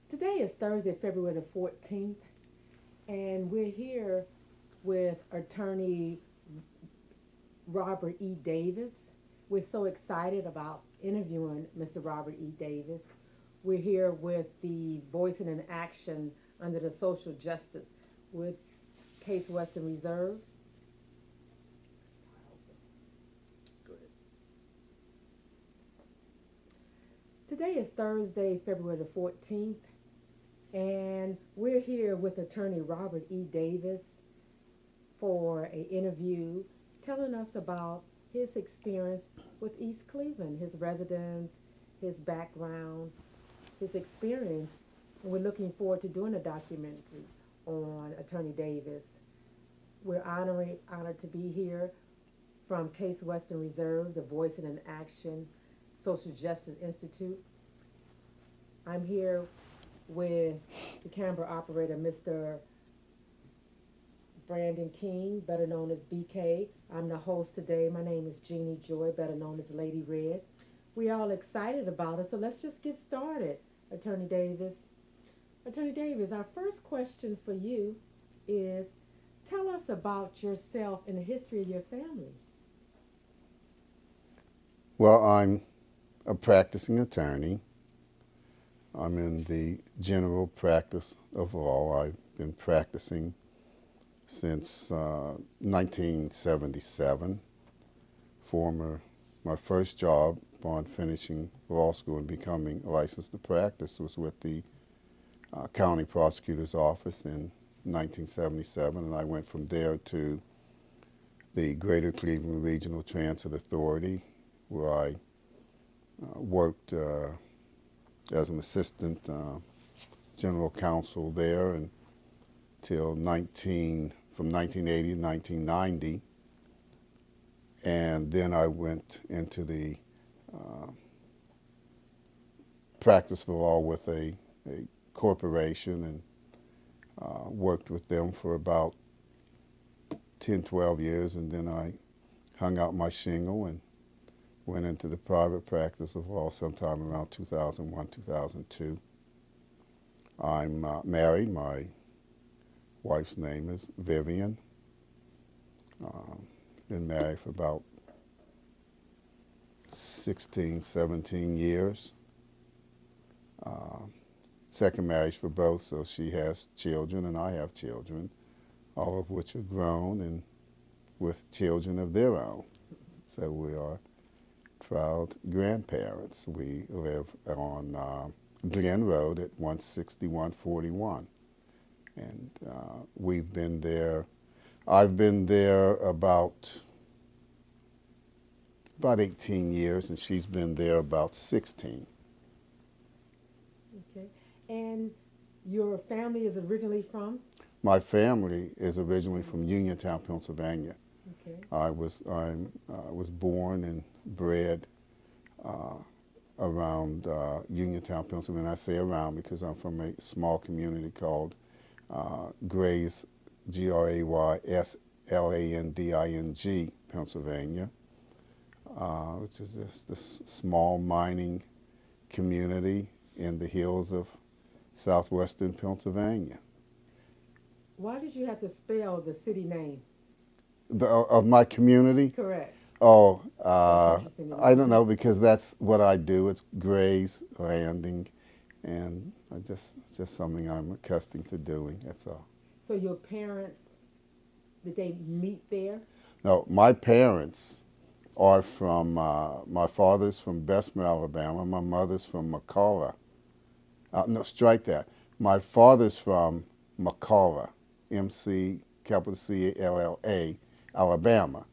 Today is Thursday, February the 14th, and we're here with attorney Robert E. Davis. We're so excited about interviewing Mr. Robert E. Davis. We're here with the Voicing in Action under the Social Justice with Case Western Reserve. Go ahead. Today is Thursday, February the 14th, and we're here with attorney Robert E. Davis for an interview telling us about his experience with East Cleveland, his residence, his background, his experience. And we're looking forward to doing a documentary on Attorney Davis. We're honored to be here from Case Western Reserve, the Voicing in Action Social Justice Institute. I'm here with the camera operator, Mr. Brandon King, better known as BK. I'm the host today. My name is Jeannie Joy, better known as Lady Red. We're all excited about it, so let's just get started, Attorney Davis. Attorney Davis, our first question for you is, tell us about yourself and the history of your family. Well, I'm a practicing attorney. I'm in the general practice of law. I've been practicing since 1977. My first job upon finishing law school and becoming licensed to practice was with the county prosecutor's office in 1977, and I went from there to the Greater Cleveland Regional Transit Authority, where I worked as an assistant general counsel there until from 1980 to 1990. And then I went into the practice of law with a corporation and worked with them for about 10, 12 years, and then I hung out my shingle and went into the private practice of law sometime around 2001, 2002. I'm married. My wife's name is Vivian. Been married for about 16, 17 years. Second marriage for both, so she has children and I have children, all of which are grown and with children of their own. So we are proud grandparents. We live on Glen Road at 16141. And we've been there, I've been there about 18 years, and she's been there about 16. Okay. And your family is originally from? My family is originally from Uniontown, Pennsylvania. Okay. I was born and bred around Uniontown, Pennsylvania. I say around because I'm from a small community called Grays, Grayslanding, Pennsylvania, which is this small mining community in the hills of southwestern Pennsylvania. Why did you have to spell the city name? Of my community? Correct. Oh, interesting. I don't know, because that's what I do. It's Grays Landing, and it's just something I'm accustomed to doing, that's all. So your parents, did they meet there? No, my parents are from, my father's from Bessemer, Alabama. My mother's from McCalla. No, strike that. My father's from McCalla, McCalla, Alabama.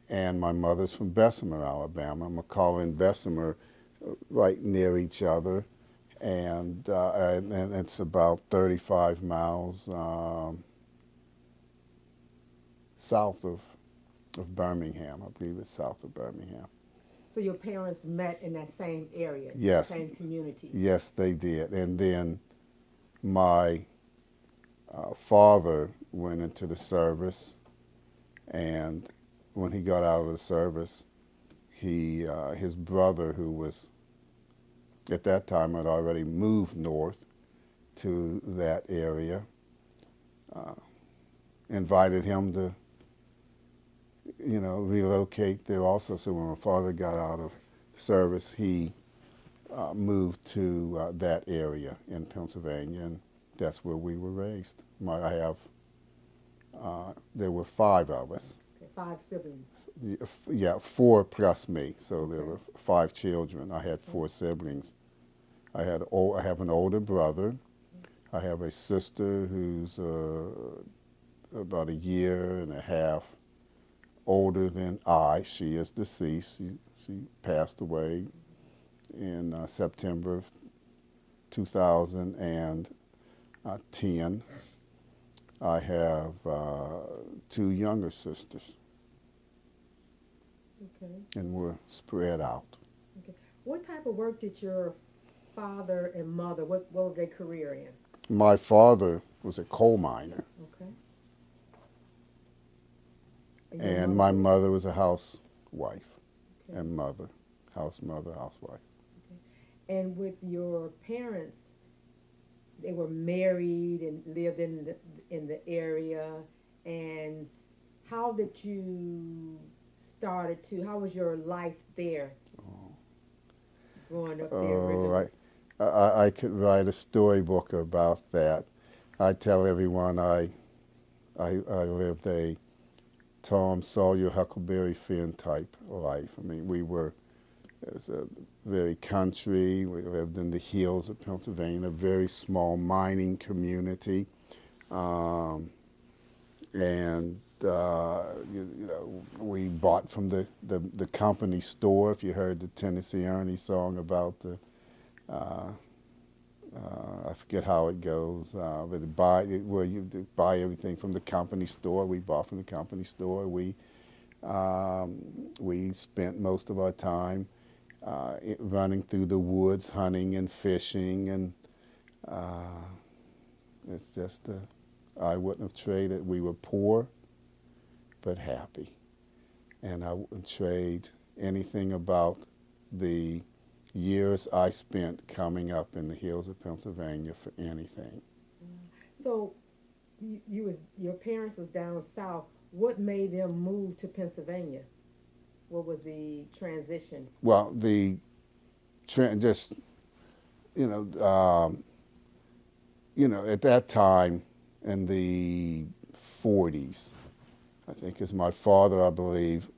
And my mother's from Bessemer, Alabama. McCalla and Bessemer right near each other. And it's about 35 miles south of Birmingham. I believe it's south of Birmingham. So your parents met in that same area, Yes. same community? Yes, they did. And then my father went into the service, and when he got out of the service, his brother, who was At that time, I'd already moved north to that area. Invited him to, relocate there also. So when my father got out of service, he moved to that area in Pennsylvania, and that's where we were raised. There were 5 of us. Okay, 5 siblings. Yeah, 4 plus me. So there Okay. were 5 children. I had 4 siblings. I have an older brother. I have a sister who's about a year and a half older than I. She is deceased. She passed away in September of 2010. I have 2 younger sisters, Okay. and we're spread out. Okay. What type of work did your father and mother, what were their career in? My father was a coal miner, Okay. and my mother was a housewife Okay. and housewife. And with your parents, they were married and lived in the area. And how did you how was your life there? Growing up there originally? I could write a storybook about that. I tell everyone I lived a Tom Sawyer Huckleberry Finn type life. I mean, it was a very country. We lived in the hills of Pennsylvania, a very small mining community. We bought from the company store. If you heard the Tennessee Ernie song about I forget how it goes, but you buy everything from the company store. We bought from the company store. We spent most of our time running through the woods, hunting and fishing, and it's just I wouldn't have traded. We were poor, but happy, and I wouldn't trade anything about the years I spent coming up in the hills of Pennsylvania for anything. So, your parents was down south. What made them move to Pennsylvania? What was the transition? Well, at that time in the 40s, I think, as my father, I believe,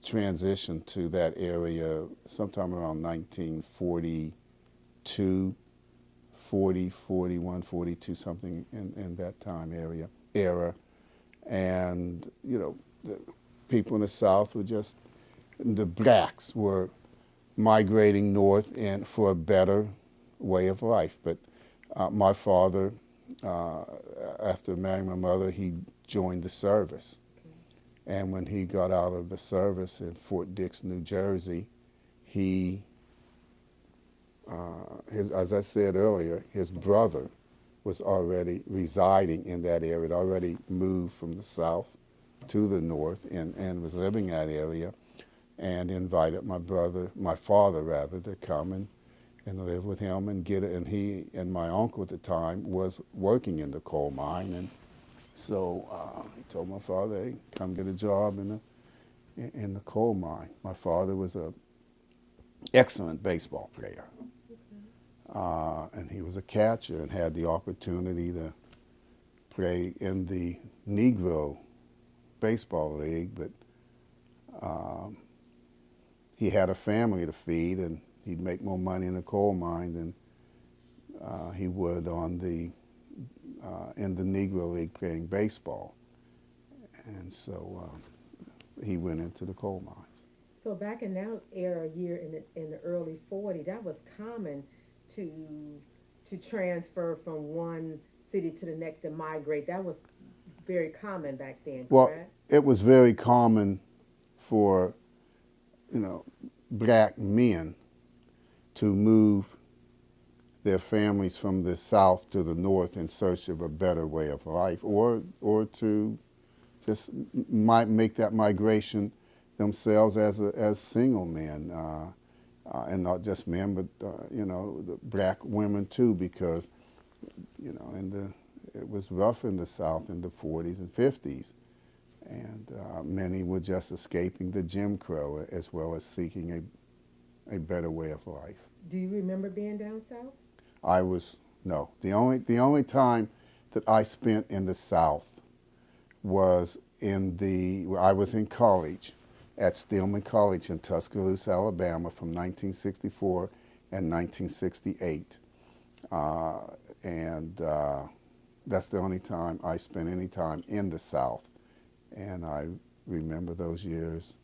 transitioned to that area sometime around 1942, 40, 41, 42, something in that time era. And, the people in the South the blacks were migrating north and for a better way of life. But my father, after marrying my mother, he joined the service. And when he got out of the service in Fort Dix, New Jersey, as I said earlier, his brother was already residing in that area. Had already moved from the south to the north and was living in that area, and invited my father, to come and live with him and get it. And he and my uncle at the time was working in the coal mine, and so he told my father, "Hey, come get a job in the coal mine." My father was an excellent baseball player, and he was a catcher and had the opportunity to play in the Negro Baseball League, but he had a family to feed, and he'd make more money in the coal mine than he would in the Negro League playing baseball. And so he went into the coal mines. So back in that era, in the early 40s, that was common to transfer from one city to the next, to migrate. That was very common back then, correct? Well, it was very common for, black men to move their families from the south to the north in search of a better way of life, or to just might make that migration themselves as single men. and not just men, but you know, the black women too, because you know, it was rough in the South in the 40s and 50s, and many were just escaping the Jim Crow as well as seeking a better way of life. Do you remember being down south? I was no. The only time that I spent in the South was I was in college at Stillman College in Tuscaloosa, Alabama, from 1964 and 1968, and that's the only time I spent any time in the South, and I remember those years,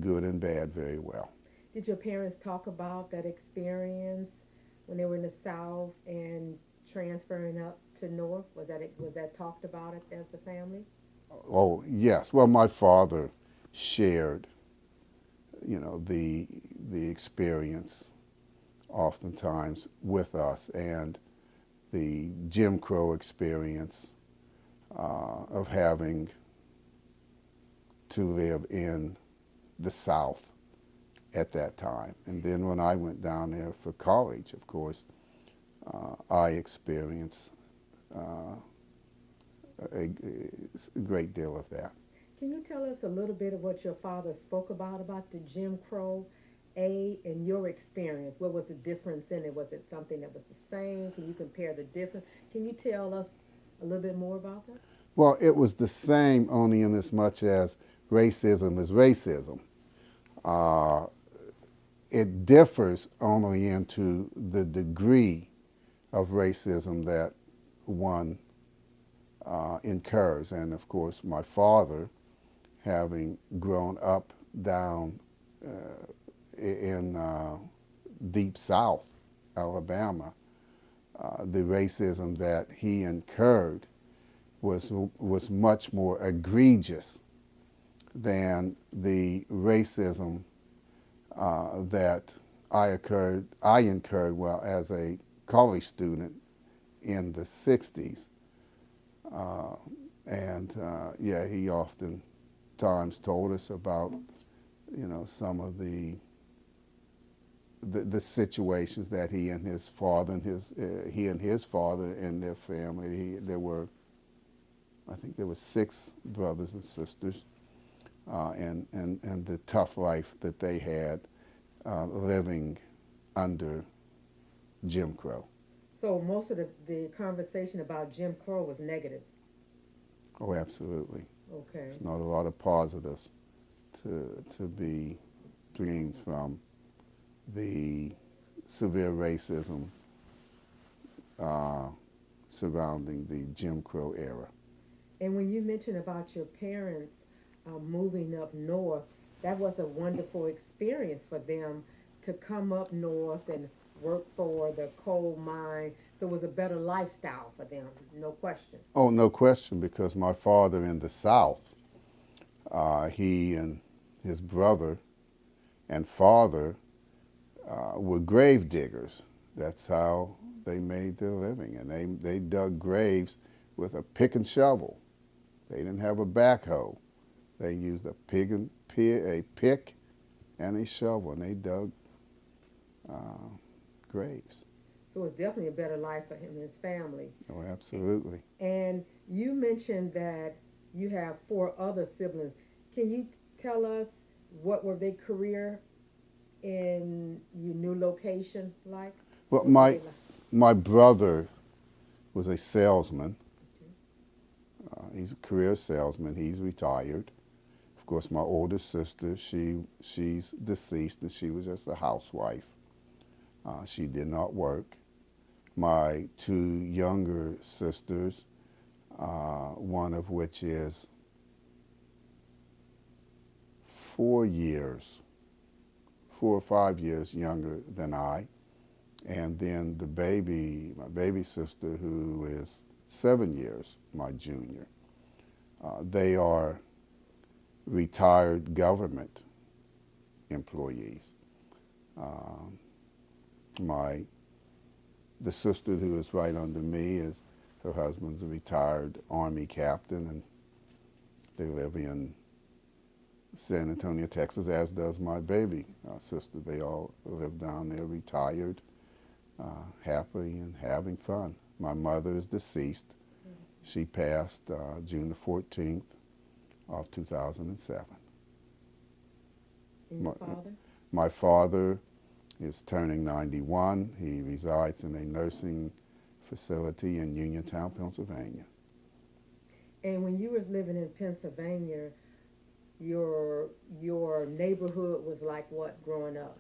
good and bad, very well. Did your parents talk about that experience when they were in the South and transferring up to North? Was that talked about it as a family? Oh yes. Well, my father shared, you know, the experience oftentimes with us, and the Jim Crow experience of having to live in the South at that time. And then when I went down there for college, of course, I experienced a great deal of that. Can you tell us a little bit of what your father spoke about the Jim Crow, and your experience? What was the difference in it? Was it something that was the same? Can you compare the difference? Can you tell us a little bit more about that? Well, it was the same only in as much as racism is racism. It differs only into the degree of racism that one incurs. And of course, my father, having grown up down in deep South Alabama, the racism that he incurred was much more egregious than the racism that I incurred well as a college student in the 60s. Yeah, he often times told us about, you know, some of the situations that he and his father and their family. I think there were 6 brothers and sisters, and the tough life that they had living under Jim Crow. So most of the conversation about Jim Crow was negative. Oh, absolutely. Okay. There's not a lot of positives to be gleaned from the severe racism surrounding the Jim Crow era. And when you mentioned about your parents moving up north, that was a wonderful experience for them to come up north and work for the coal mine. So it was a better lifestyle for them, no question. Oh, no question, because my father in the South, he and his brother and father were grave diggers. That's how they made their living. And they dug graves with a pick and shovel. They didn't have a backhoe. They used a pick and a shovel, and they dug graves. So it's definitely a better life for him and his family. Oh, absolutely. And you mentioned that you have 4 other siblings. Can you tell us what were their career in your new location like? Well, my brother was a salesman. He's a career salesman. He's retired. Of course, my older sister, she's deceased, and she was just a housewife. She did not work. My 2 younger sisters, one of which is 4 or 5 years younger than I, and then my baby sister, who is 7 years my junior. They are retired government employees. The sister who is right under me, her husband's a retired Army captain, and they live in San Antonio, Texas, as does my baby sister. They all live down there, retired, happy and having fun. My mother is deceased. She passed June the 14th of 2007. And your father? My father is turning 91. He resides in a nursing facility in Uniontown, Pennsylvania. And when you were living in Pennsylvania, your neighborhood was like what growing up?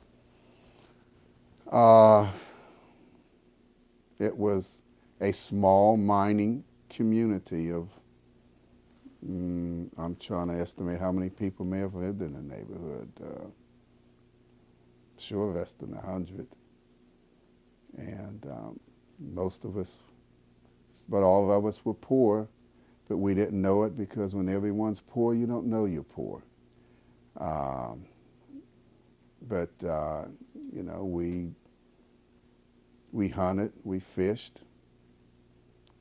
It was a small mining community of, I'm trying to estimate how many people may have lived in the neighborhood. Sure, less than 100. And most of us, but all of us were poor, but we didn't know it because when everyone's poor, you don't know you're poor. You know, we hunted, we fished,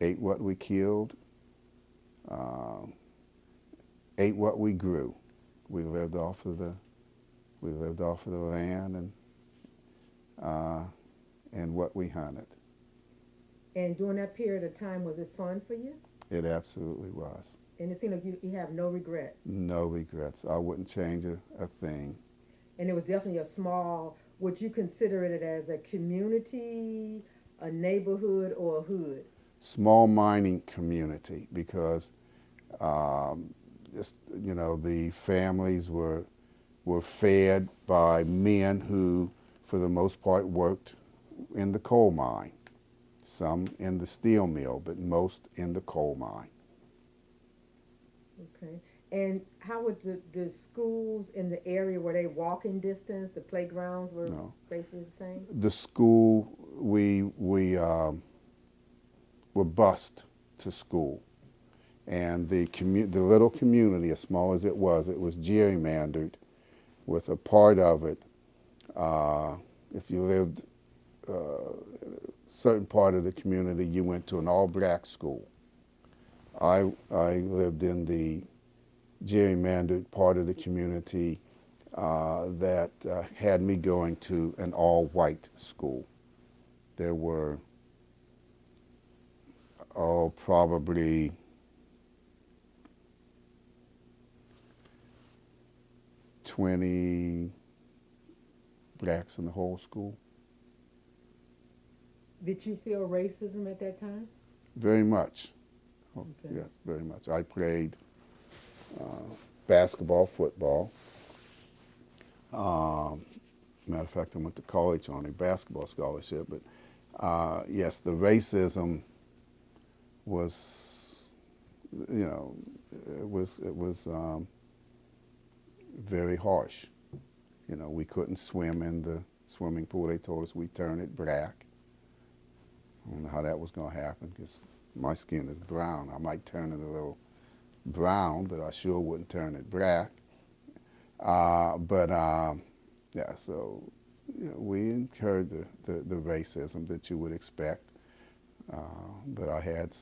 ate what we killed, ate what we grew. We lived off of the land and what we hunted. And during that period of time, was it fun for you? It absolutely was. And it seemed like you have no regrets. No regrets. I wouldn't change a thing. And it was definitely a small, would you consider it as a community, a neighborhood, or a hood? Small mining community because just, you know, the families were fed by men who, for the most part, worked in the coal mine. Some in the steel mill, but most in the coal mine. Okay. And how would the schools in the area, were they walking distance? The playgrounds were basically the same? The school, we were bused to school. And the little community, as small as it was gerrymandered with a part of it. If you lived certain part of the community, you went to an all-black school. I lived in the gerrymandered part of the community that had me going to an all-white school. There were, probably 20 blacks in the whole school. Did you feel racism at that time? Very much. Okay. Yes, very much. I played basketball, football. Matter of fact, I went to college on a basketball scholarship. But yes, the racism was, you know, it was very harsh. You know, we couldn't swim in the swimming pool. They told us we turn it black. I don't know how that was going to happen because my skin is brown. I might turn it a little brown, but I sure wouldn't turn it black. Yeah, so you know, we incurred the racism that you would expect. But I had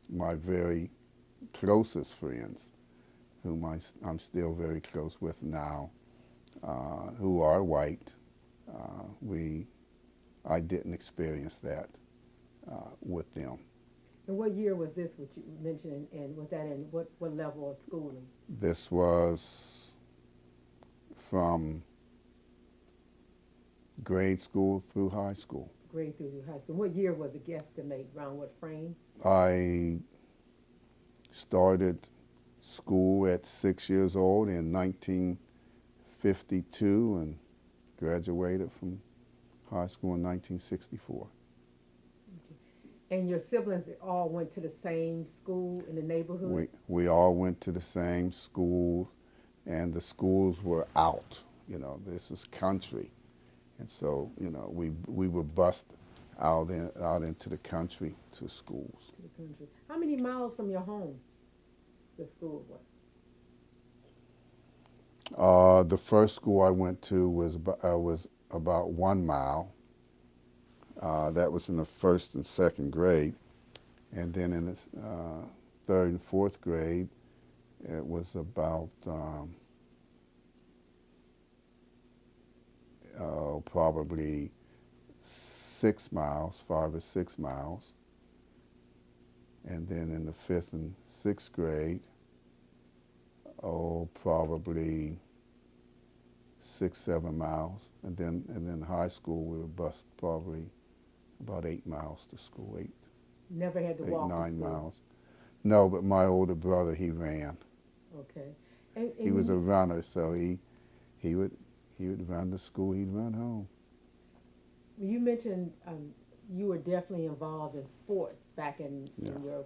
my very closest friends, whom I'm still very close with now, who are white. I didn't experience that with them. And what year was this, what you mentioned, and was that in what level of schooling? This was from grade school through high school. Grade through high school. What year was it, guesstimate, around what frame? I started school at 6 years old in 1952 and graduated from high school in 1964. And your siblings all went to the same school in the neighborhood? We all went to the same school, and the schools were out. You know, this is country. And so, you know, we were bused out into the country to schools. To the country. How many miles from your home the school was? The first school I went to was about 1 mile. That was in the first and second grade. And then in the third and fourth grade, it was about probably 6 miles, 5 or 6 miles. And then in the 5th and 6th grade, probably 6, 7 miles. And then high school, we were bused probably about 8 miles to school, Never had to eight, walk to 9 school. miles. No, but my older brother, he ran. Okay. He was a runner, so he would run to school, he'd run home. You mentioned you were definitely involved in sports back in your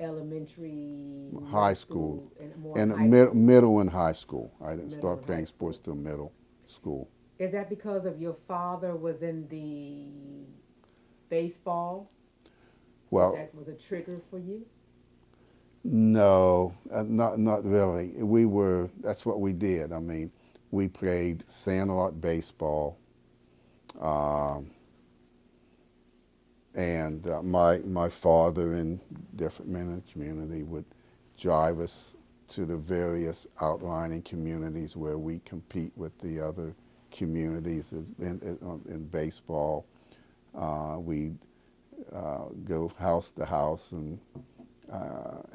elementary, High school. and more And high school. middle and high school. I didn't Middle start and playing high school. sports till middle school. Is that because of your father was in the baseball? Well, That was a trigger for you? no, not really. That's what we did. I mean, we played sandlot baseball, and my father and different men in the community would drive us to the various outlying communities where we compete with the other communities in baseball. We'd go house to house and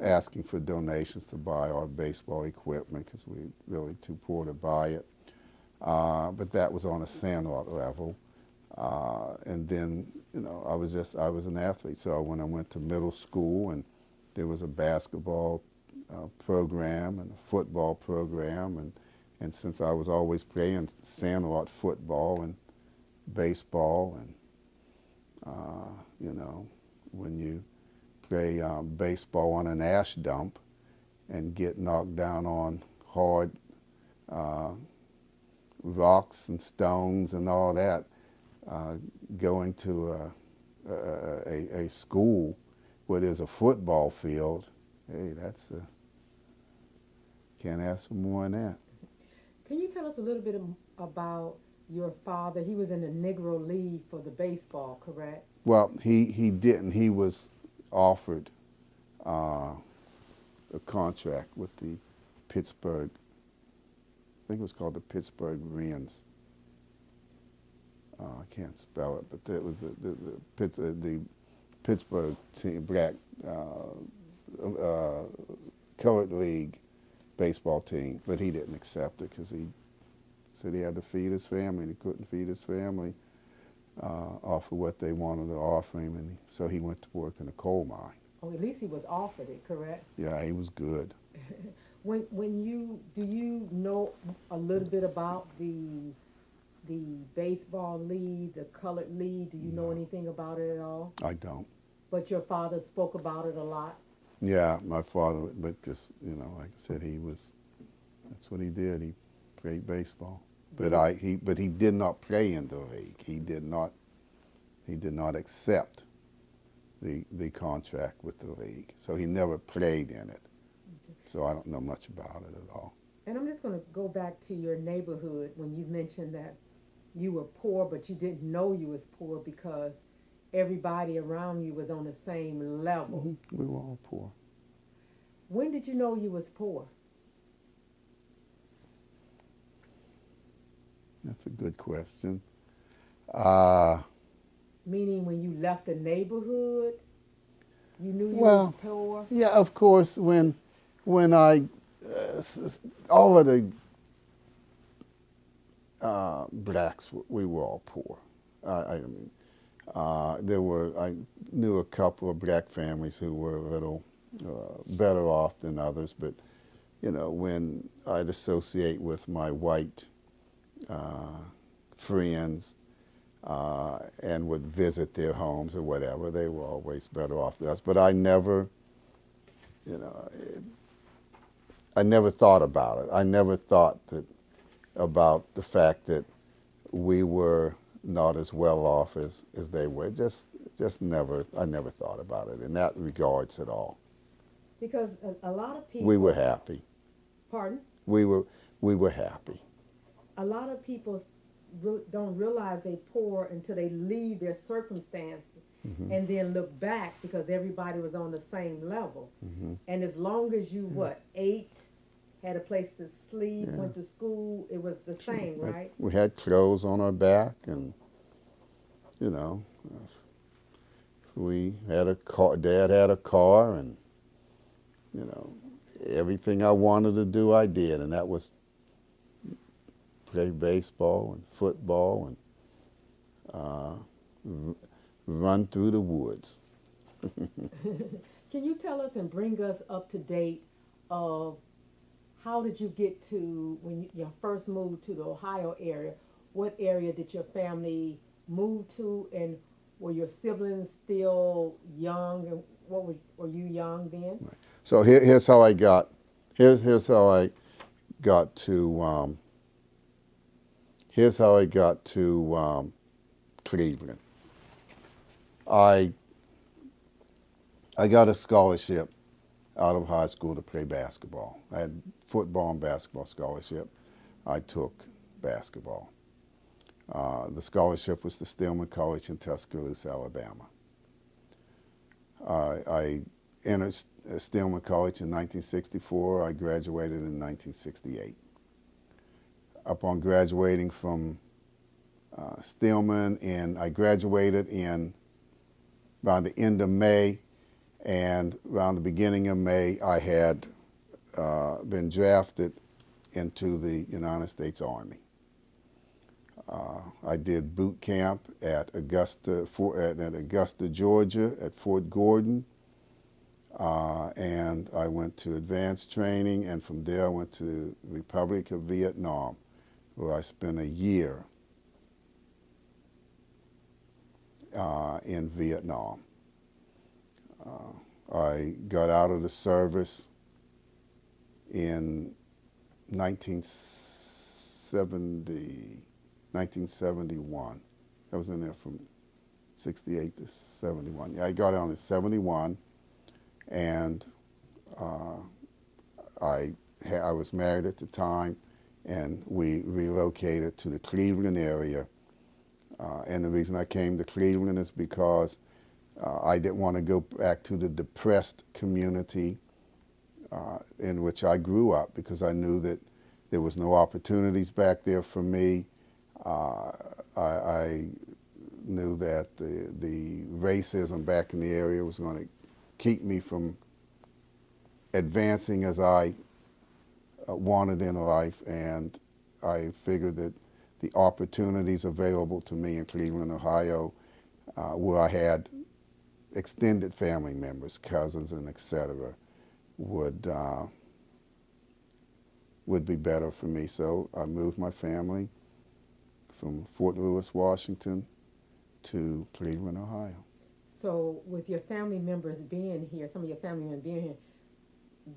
asking for donations to buy our baseball equipment because we were really too poor to buy it. But that was on a sandlot level. And then, I was an athlete. So when I went to middle school, and there was a basketball program and a football program, and since I was always playing sandlot football and baseball, and when you play baseball on an ash dump and get knocked down on hard rocks and stones and all that, going to a school where there's a football field, hey, can't ask for more than that. Can you tell us a little bit about your father? He was in the Negro League for the baseball, correct? Well, he didn't. He was offered a contract with the Pittsburgh, I think it was called the Pittsburgh Wrens. I can't spell it, but it was the Pittsburgh team, black colored league baseball team, but he didn't accept it because he said he had to feed his family, and he couldn't feed his family off of what they wanted to offer him, and so he went to work in a coal mine. Oh, at least he was offered it, correct? Yeah, he was good. Do you know a little bit about the baseball league, the colored league? Do you know anything about it at all? I don't. But your father spoke about it a lot? Yeah, my father, but just, like I said, that's what he did. He played baseball. But he did not play in the league. He did not accept the contract with the league. So he never played in it. Okay. So I don't know much about it at all. And I'm just going to go back to your neighborhood when you mentioned that you were poor, but you didn't know you was poor because everybody around you was on the same level. Mm-hmm. We were all poor. When did you know you was poor? That's a good question. Meaning when you left the neighborhood, you knew you was poor? Yeah, of course, when I, all of the blacks, we were all poor. I knew a couple of black families who were a little better off than others, but, when I'd associate with my white friends and would visit their homes or whatever, they were always better off than us. But I never, I never thought about it. I never thought about the fact that we were not as well off as they were. Just never, I never thought about it in that regards at all. Because a lot of people... We were happy. Pardon? We were happy. A lot of people don't realize they're poor until they leave their circumstance mm-hmm. and then look back because everybody was on the same level. Mm-hmm. And as long as you, ate had a place to sleep, Yeah. went to school. It was the same, right? We had clothes on our back, and you know, we had a car. Dad had a car, and you know, everything I wanted to do, I did, and that was play baseball and football and run through the woods. Can you tell us and bring us up to date of how did you get to when you first moved to the Ohio area? What area did your family move to, and were your siblings still young? And were you young then? So here's how I got. Here's how I got to. Here's how I got to Cleveland. I got a scholarship out of high school to play basketball. I had football and basketball scholarship. I took basketball. The scholarship was to Stillman College in Tuscaloosa, Alabama. I entered Stillman College in 1964. I graduated in 1968. Upon graduating from Stillman, and I graduated in around the end of May, and around the beginning of May, I had been drafted into the United States Army. I did boot camp at Augusta, Georgia, at Fort Gordon, and I went to advanced training, and from there I went to the Republic of Vietnam, where I spent a year in Vietnam. I got out of the service in 1971. I was in there from 68 to 71. Yeah, I got out in 71, and I was married at the time, and we relocated to the Cleveland area. And the reason I came to Cleveland is because I didn't want to go back to the depressed community in which I grew up, because I knew that there was no opportunities back there for me. I knew that the racism back in the area was going to keep me from advancing as I wanted in life, and I figured that the opportunities available to me in Cleveland, Ohio, where I had extended family members, cousins, and etc., would be better for me. So I moved my family from Fort Lewis, Washington, to Cleveland, Ohio. So with your family members being here, some of your family members being here,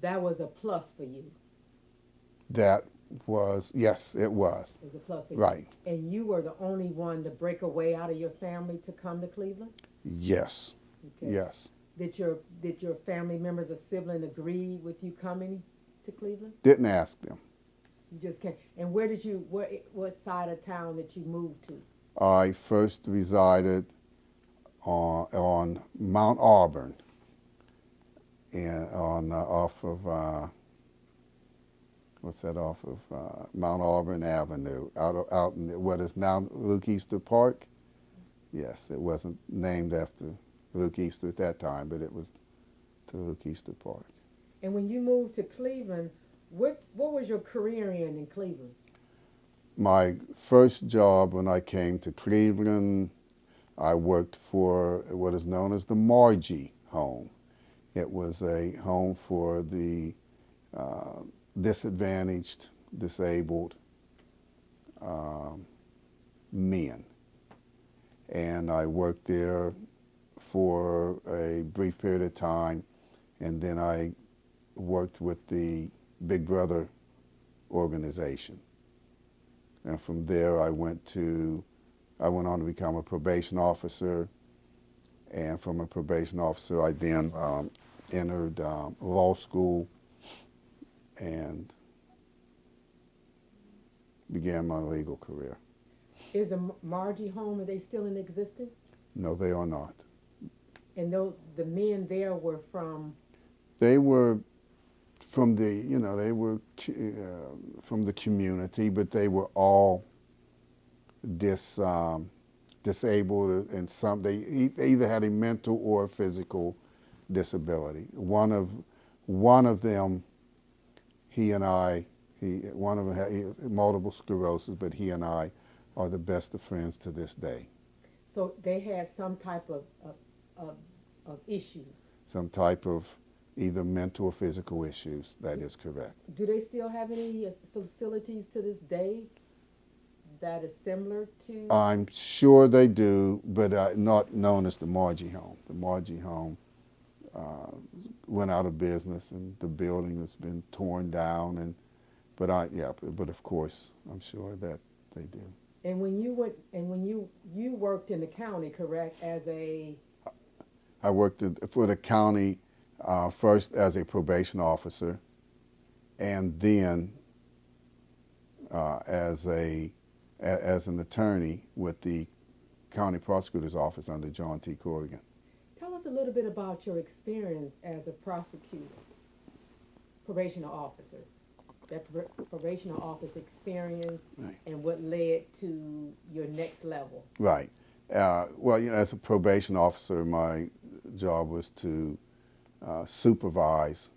that was a plus for you. That was, yes, it was. It was a plus for you. Right. And you were the only one to break away out of your family to come to Cleveland? Yes. Okay. Yes. Did your family members or sibling agree with you coming to Cleveland? Didn't ask them. You just came. And what side of town did you move to? I first resided on Mount Auburn, and off of Mount Auburn Avenue, out in what is now Luke Easter Park. Yes, it wasn't named after Luke Easter at that time, but it was to Luke Easter Park. And when you moved to Cleveland, what was your career in Cleveland? My first job when I came to Cleveland, I worked for what is known as the Margie Home. It was a home for the disadvantaged, disabled men. And I worked there for a brief period of time, and then I worked with the Big Brother organization. And from there I went on to become a probation officer, and from a probation officer I then entered law school and began my legal career. Is the Margie home, are they still in existence? No, they are not. And the men there were from? They were from the, you know, they were from the community, but they were all disabled, and they either had a mental or a physical disability. One of them, one of them had multiple sclerosis, but he and I are the best of friends to this day. So they had some type of issues. Some type of either mental or physical issues. That is correct. Do they still have any facilities to this day that is similar to? I'm sure they do, but not known as the Margie Home. The Margie Home went out of business, and the building has been torn down. But of course, I'm sure that they do. And when you worked in the county, correct? I worked for the county first as a probation officer, and then as an attorney with the county prosecutor's office under John T. Corrigan. Tell us a little bit about your experience as a prosecutor, probationer officer. That probationer office experience, right, and what led to your next level. Right. Well, you know, as a probation officer, my job was to supervise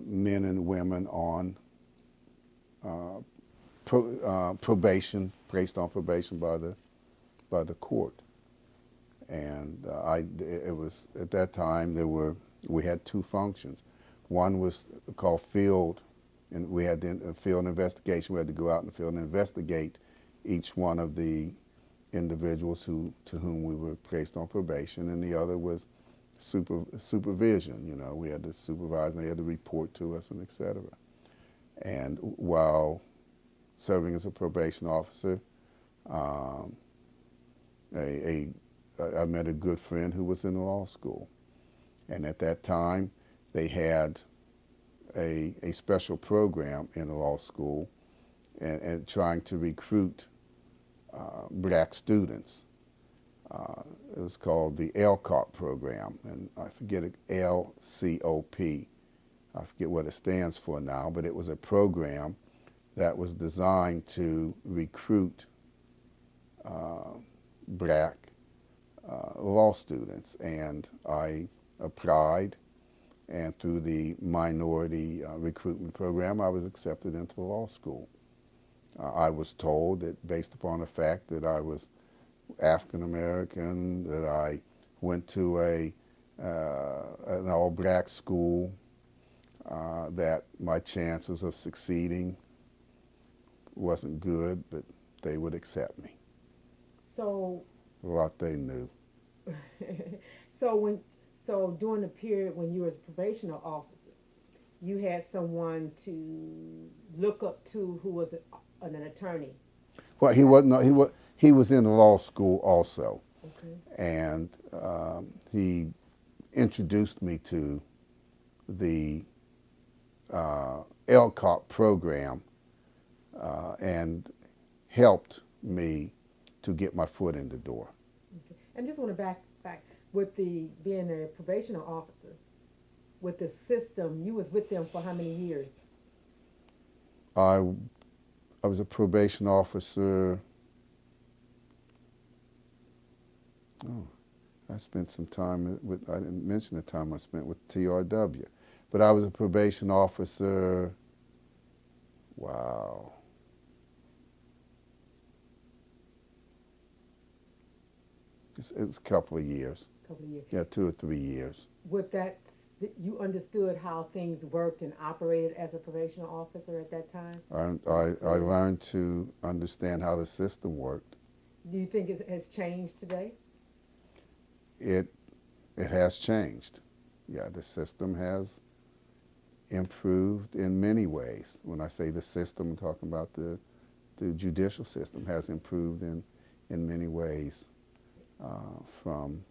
men and women on probation, placed on probation by the court. And it was at that time we had two functions. One was called field, and we had the field investigation. We had to go out in the field and investigate each one of the individuals to whom we were placed on probation, and the other was supervision. You know, we had to supervise, and they had to report to us, and et cetera. And while serving as a probation officer, I met a good friend who was in law school, and at that time they had a special program in the law school and trying to recruit black students. It was called the LCOP program, and I forget it, LCOP. I forget what it stands for now, but it was a program that was designed to recruit black law students, and I applied, and through the minority recruitment program, I was accepted into the law school. I was told that based upon the fact that I was African American, that I went to an all-black school, that my chances of succeeding wasn't good, but they would accept me. So what they knew. So during the period when you were a probationer officer, you had someone to look up to who was an attorney. Well, he wasn't. No, he was in the law school also, okay, and he introduced me to the LCOP program and helped me to get my foot in the door. Okay. And just want to back with being a probationer officer, with the system, you was with them for how many years? I was a probation officer. I spent some time with, I didn't mention the time I spent with TRW, but I was a probation officer, wow. It was a couple of years. Couple of years. Yeah, 2 or 3 years. With that, you understood how things worked and operated as a probation officer at that time? I learned to understand how the system worked. Do you think it has changed today? It has changed. Yeah, the system has improved in many ways. When I say the system, I'm talking about the judicial system has improved in many ways from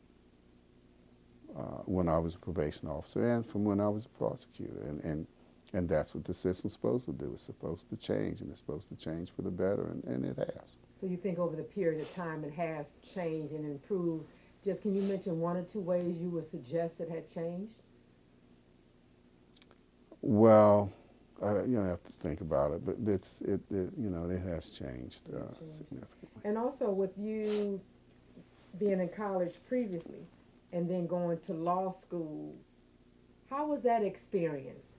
when I was a probation officer and from when I was a prosecutor. And that's what the system's supposed to do. It's supposed to change, and it's supposed to change for the better, and it has. So you think over the period of time it has changed and improved. Just can you mention 1 or 2 ways you would suggest it had changed? Well, have to think about it, but it has changed significantly. And also with you being in college previously and then going to law school, how was that experience?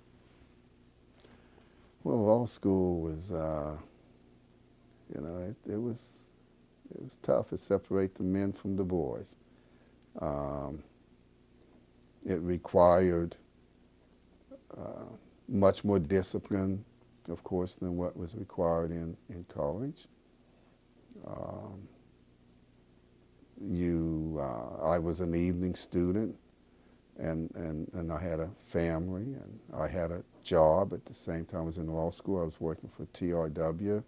Well, law school was, it was tough to separate the men from the boys. It required much more discipline, of course, than what was required in college. I was an evening student, and I had a family, and I had a job at the same time I was in law school. I was working for TRW,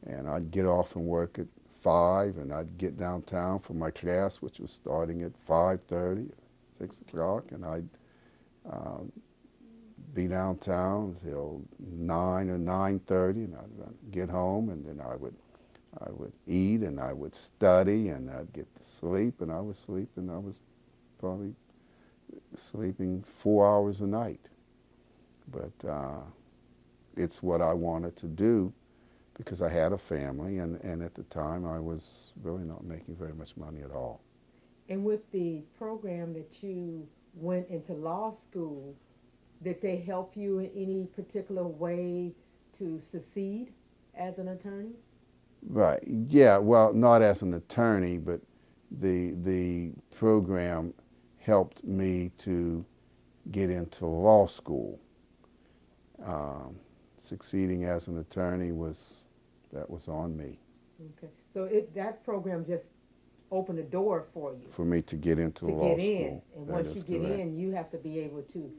and I'd get off from work at 5, and I'd get downtown for my class, which was starting at 5:30, 6 o'clock, and I'd be downtown until 9 or 9:30, and I'd get home, and then I would eat, and I would study, and I'd get to sleep, and I was probably sleeping 4 hours a night. But it's what I wanted to do because I had a family, and at the time I was really not making very much money at all. And with the program that you went into law school, did they help you in any particular way to succeed as an attorney? Right. Yeah. Well, not as an attorney, but the program helped me to get into law school. Succeeding as an attorney was on me. Okay. So that program just opened a door for you. For me to get into law school. And once you get in, you have to be able to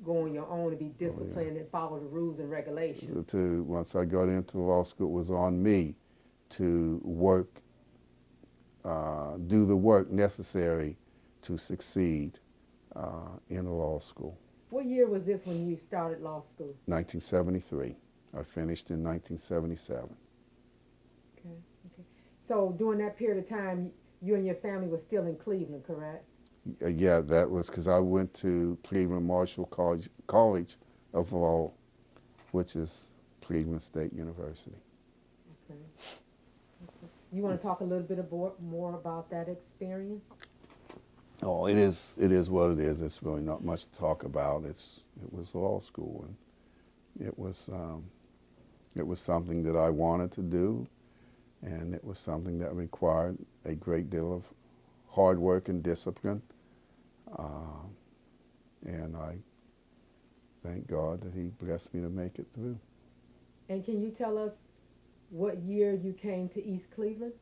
go on your own and be disciplined and follow the rules and regulations. Once I got into law school, it was on me to work, do the work necessary to succeed in law school. What year was this when you started law school? 1973. I finished in 1977. Okay. So during that period of time, you and your family were still in Cleveland, correct? Yeah, that was because I went to Cleveland Marshall College of Law, which is Cleveland State University. Okay. You want to talk a little bit more about that experience? Oh, it is what it is. It's really not much to talk about. It was law school, and it was something that I wanted to do, and it was something that required a great deal of hard work and discipline. And I thank God that He blessed me to make it through. And can you tell us what year you came to East Cleveland?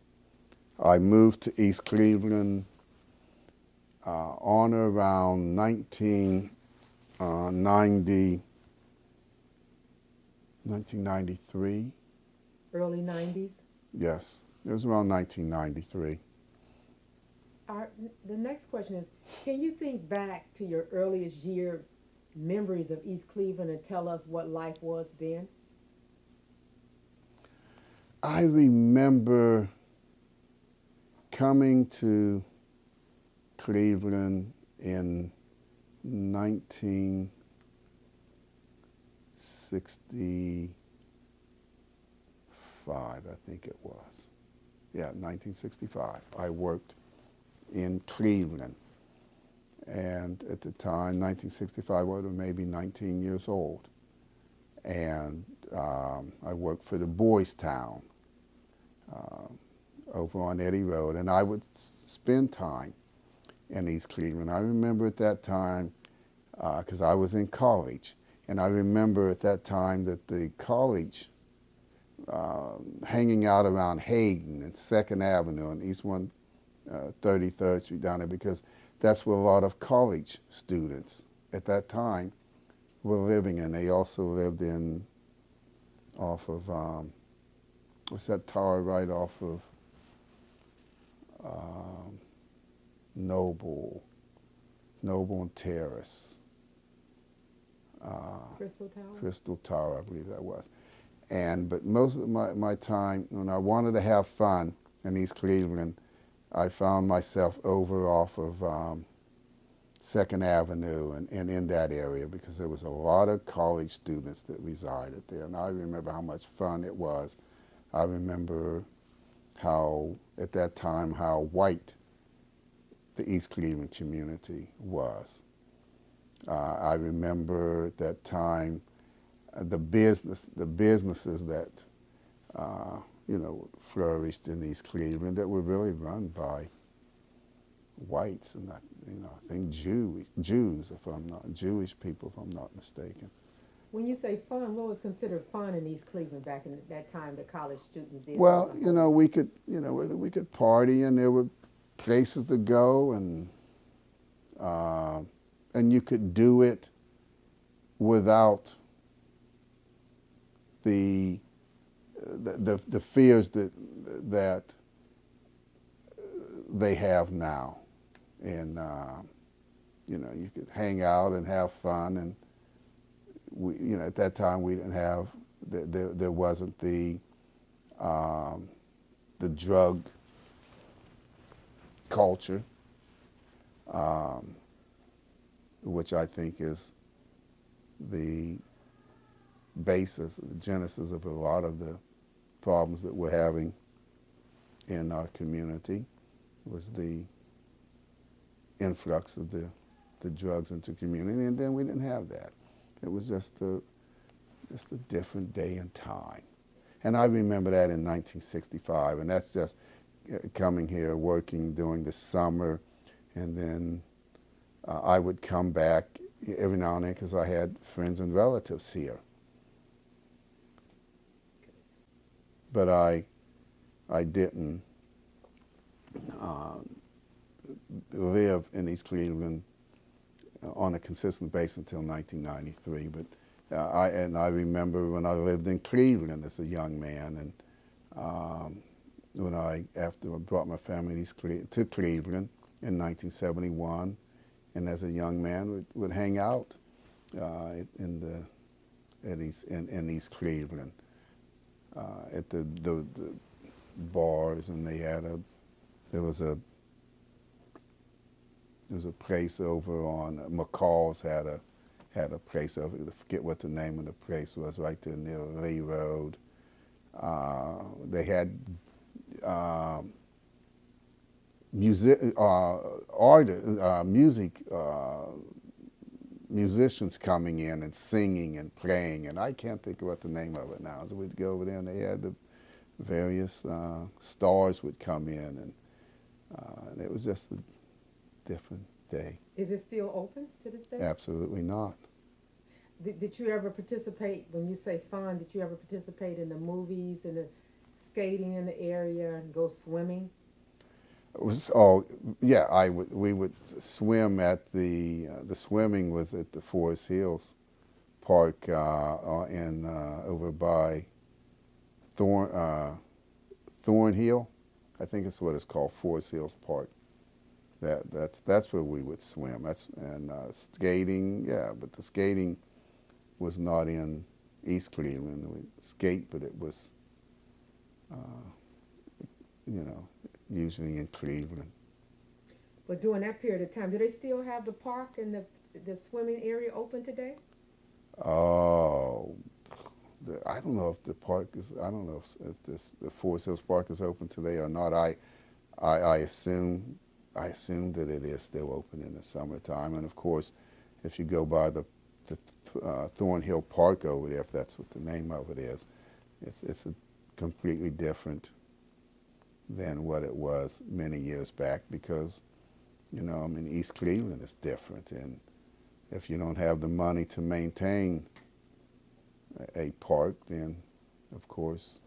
I moved to East Cleveland on or around 1993. Early 90s? Yes, it was around 1993. The next question is, can you think back to your earliest year memories of East Cleveland and tell us what life was then? I remember coming to Cleveland in 1965, I think it was. Yeah, 1965. I worked in Cleveland. And at the time, 1965, I was maybe 19 years old. And I worked for the Boys Town over on Eddy Road. And I would spend time in East Cleveland. I remember at that time, because I was in college, and I remember at that time that the college hanging out around Hayden and 2nd Avenue and East 133rd Street down there, because that's where a lot of college students at that time were living, and they also lived off of, what's that tower right off of Noble and Terrace. Crystal Tower? Crystal Tower, I believe that was. But most of my time, when I wanted to have fun in East Cleveland, I found myself over off of Second Avenue and in that area, because there was a lot of college students that resided there. And I remember how much fun it was. I remember how, at that time, how white the East Cleveland community was. I remember at that time the businesses that flourished in East Cleveland that were really run by whites, and I think Jews, if I'm not Jewish people, if I'm not mistaken. When you say fun, what was considered fun in East Cleveland back in that time? The college students did. Well, we could party, and there were places to go, and you could do it without the fears that they have now. And you could hang out and have fun, and at that time we didn't have there wasn't the drug culture, which I think is the basis, the genesis of a lot of the problems that we're having in our community, was the influx of the drugs into community, and then we didn't have that. It was just a different day and time. And I remember that in 1965, and that's just coming here, working during the summer, and then I would come back every now and then because I had friends and relatives here. But I didn't live in East Cleveland on a consistent basis until 1993. But I remember when I lived in Cleveland as a young man, and after I brought my family to Cleveland in 1971, and as a young man would hang out in East Cleveland at the bars, and there was a place over on McCall's had a place over, I forget what the name of the place was, right there near Lee Road. They had musicians coming in and singing and playing, and I can't think of what the name of it now. So we'd go over there, and they had the various stars would come in, and it was just a different day. Is it still open to this day? Absolutely not. Did you ever participate, when you say fun, did you ever participate in the movies and the skating in the area and go swimming? We would swim at the swimming was at the Forest Hills Park over by Thornhill. I think it's what it's called, Forest Hills Park. That's where we would swim. Skating, yeah, but the skating was not in East Cleveland. We skate, but it was, usually in Cleveland. But during that period of time, do they still have the park and the swimming area open today? Oh, I don't know if the park is. I don't know if the Forest Hills Park is open today or not. I assume that it is still open in the summertime. And of course, if you go by the Thornhill Park over there, if that's what the name of it is, it's a completely different than what it was many years back, because East Cleveland is different, and if you don't have the money to maintain a park, then of course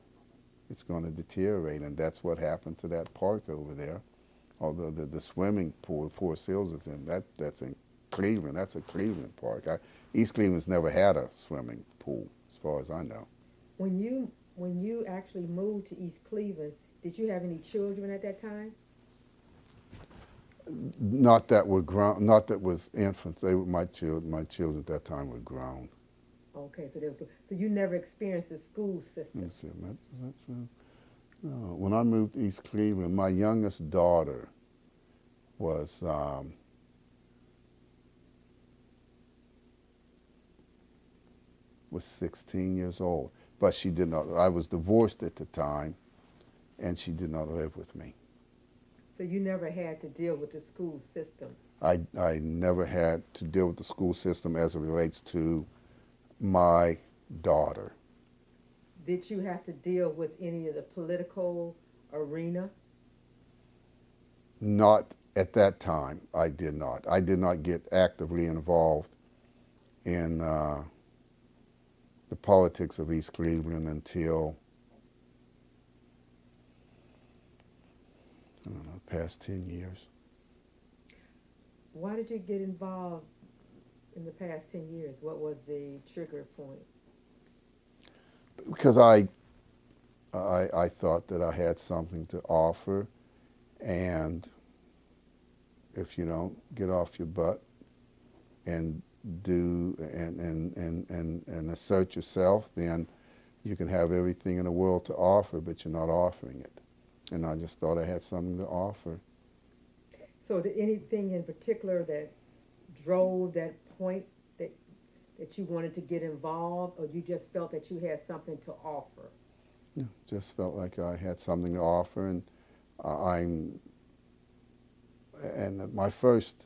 it's going to deteriorate, and that's what happened to that park over there. Although the swimming pool Forest Hills is in, that's in Cleveland. That's a Cleveland park. East Cleveland's never had a swimming pool, as far as I know. When you actually moved to East Cleveland, did you have any children at that time? Not that were grown. Not that was infants. They were my children. My children at that time were grown. Okay, so you never experienced the school system. Let me see. Is that true? No. When I moved to East Cleveland, my youngest daughter was was 16 years old. But she did not, I was divorced at the time, and she did not live with me. So you never had to deal with the school system? I never had to deal with the school system as it relates to my daughter. Did you have to deal with any of the political arena? Not at that time, I did not. I did not get actively involved in the politics of East Cleveland until, I don't know, past 10 years. Why did you get involved in the past 10 years? What was the trigger point? Because I thought that I had something to offer, and if you don't get off your butt and do and assert yourself, then you can have everything in the world to offer, but you're not offering it. And I just thought I had something to offer. So did anything in particular that drove that point that you wanted to get involved, or you just felt that you had something to offer? Yeah, just felt like I had something to offer, and my first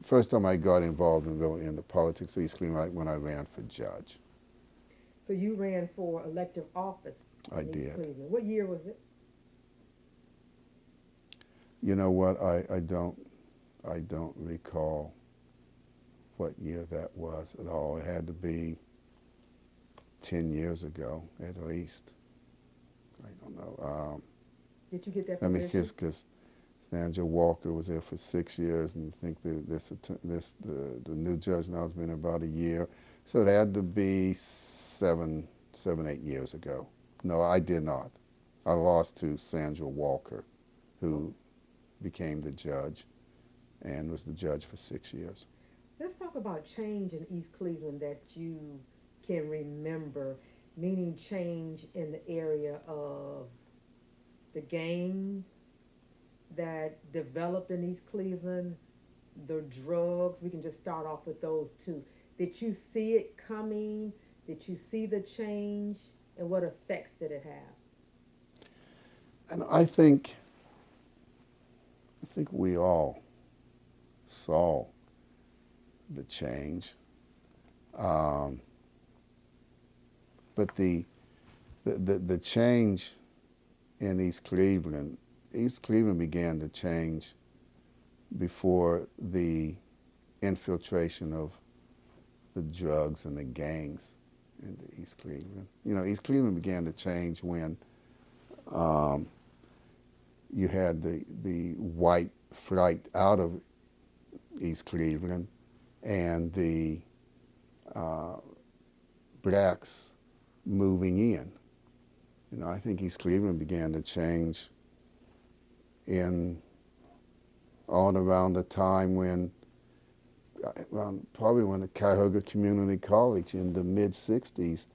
first time I got involved in the politics of East Cleveland when I ran for judge. So you ran for elective office I in East did. Cleveland. What year was it? You know what? I don't recall what year that was at all. It had to be 10 years ago at least. I don't know. Did you get that I mean, position? because Sandra Walker was there for 6 years, and I think the new judge now has been about a year. So it had to be 7, 8 years ago. No, I did not. I lost to Sandra Walker, who became the judge and was the judge for 6 years. Let's talk about change in East Cleveland that you can remember, meaning change in the area of the gangs that developed in East Cleveland, the drugs. We can just start off with those two. Did you see it coming? Did you see the change? And what effects did it have? And I think we all saw the change. But the change in East Cleveland began to change before the infiltration of the drugs and the gangs into East Cleveland. You know, East Cleveland began to change when you had the white flight out of East Cleveland and the blacks moving in. You know, I think East Cleveland began to change in all around the time when, probably when the Cuyahoga Community College in the mid-'60s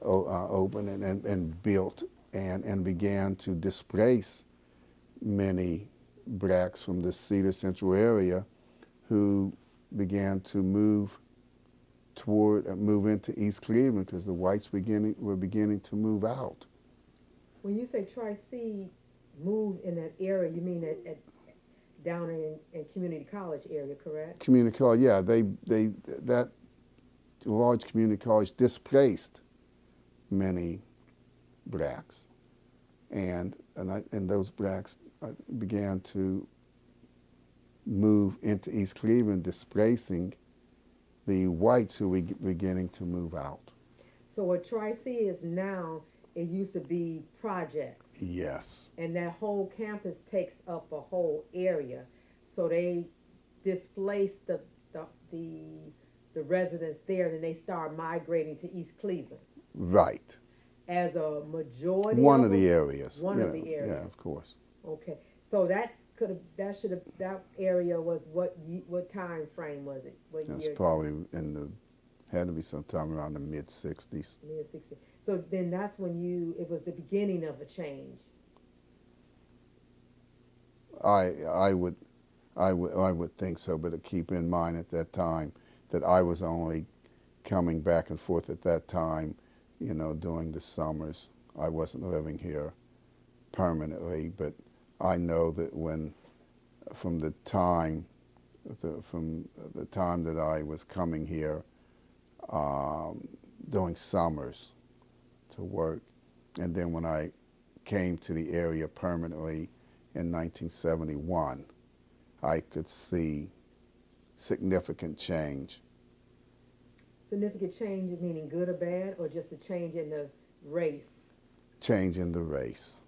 opened and built and began to displace many blacks from the Cedar Central area who began to move into East Cleveland because the whites were beginning to move out. When you say Tri-C moved in that area, you mean at down in community college area, correct? Community college, yeah. That large community college displaced many blacks, and those blacks began to move into East Cleveland, displacing the whites who were beginning to move out. So what Tri-C is now, it used to be projects. Yes. And that whole campus takes up a whole area. So they displaced the residents there, and they start migrating to East Cleveland. Right. As a majority. One of the areas. One of the areas. Yeah, of course. Okay. So that area was what time frame was it? What That's year? probably had to be sometime around the mid-'60s. Mid-'60s. So then that's when it was the beginning of a change. I I would think so, but keep in mind at that time that I was only coming back and forth at that time, during the summers. I wasn't living here permanently, but I know that from the time that I was coming here, doing summers to work, and then when I came to the area permanently in 1971, I could see significant change. Significant change meaning good or bad, or just a change in the race? Change in the race.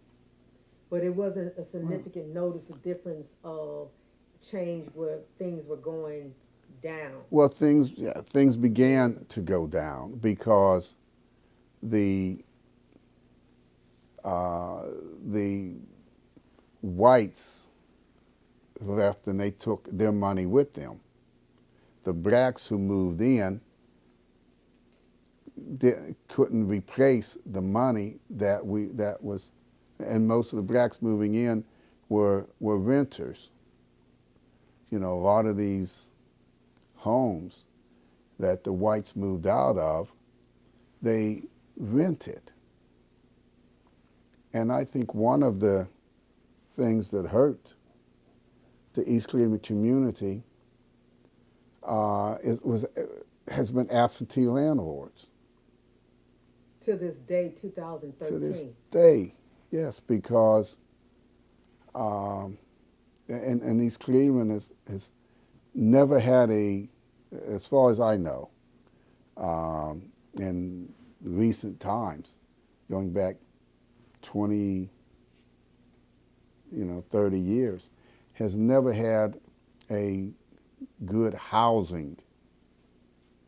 But it wasn't a significant noticeable difference of change where things were going down. Well, things began to go down because the whites left and they took their money with them. The blacks who moved in couldn't replace the money that was, and most of the blacks moving in were renters. A lot of these homes that the whites moved out of, they rented. And I think one of the things that hurt the East Cleveland community has been absentee landlords. To this day, 2013. To this day, yes, because and East Cleveland has never had as far as I know, in recent times, going back 20, 30 years, has never had a good housing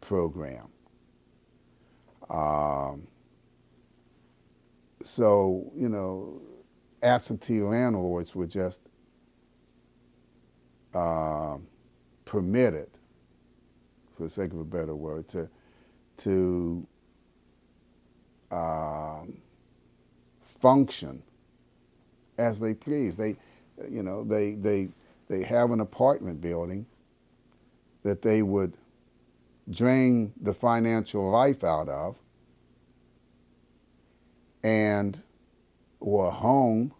program. So, absentee landlords were just permitted, for the sake of a better word, to function as they please. They have an apartment building that they would drain the financial life out of, or a home,